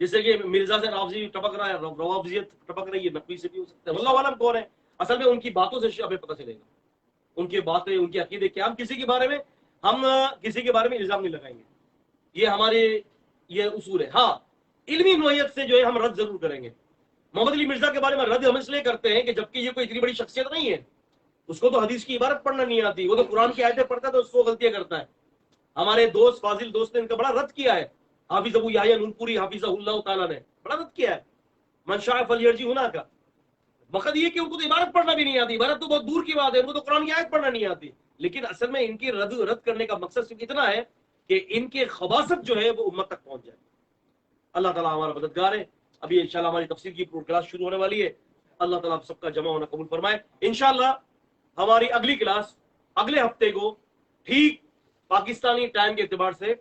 جیسے کہ مرزا سے رافضی ٹپک رہا ہے، روافضیت ٹپک رہی ہے، نقوی سے بھی ہو سکتا ہے، واللہ عالم کون ہے اصل میں ان کی باتوں سے ہمیں پتہ چلے گا، ان کی باتیں، ان کے عقیدے کیا. ہم کسی کے بارے میں الزام نہیں لگائیں گے، یہ ہمارے یہ اصول ہے. ہاں علمی نوعیت سے جو ہے ہم رد ضرور کریں گے. محمد علی مرزا کے بارے میں رد ہم اس لیے کرتے ہیں کہ جبکہ یہ کوئی اتنی بڑی شخصیت نہیں ہے، اس کو تو حدیث کی عبارت پڑھنا نہیں آتی، وہ تو قرآن کی آیتیں پڑھتا ہے تو اس کو غلطیاں کرتا ہے. ہمارے دوست فاضل دوست نے ان کا بڑا رد کیا ہے، حافظ ابو یحییٰ نونپوری حافظہ اللہ تعالیٰ نے بڑا رد کیا ہے. من شاء فلیرجع ہونا کا وقت یہ کہ ان کو تو عبارت پڑھنا بھی نہیں آتی، عبارت تو بہت دور کی بات ہے، ان کو تو قرآن کی آیت پڑھنا نہیں آتی. لیکن اصل میں ان کی رد کرنے کا مقصد صرف اتنا ہے کہ ان کے خباثت جو ہے وہ امت تک پہنچ جائے. اللہ تعالیٰ ہمارا مددگار ہے. ابھی انشاءاللہ ہماری تفسیر کی کلاس شروع ہونے والی ہے. اللہ تعالیٰ آپ سب کا جمع ہونا قبول فرمائے. انشاءاللہ ہماری اگلی کلاس اگلے ہفتے کو ٹھیک پاکستانی ٹائم کے اعتبار سے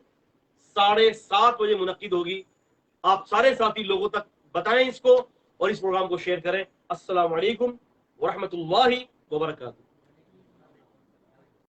7:30 بجے منعقد ہوگی. آپ سارے ساتھی لوگوں تک بتائیں اس کو اور اس پروگرام کو شیئر کریں. السلام علیکم ورحمۃ اللہ وبرکاتہ.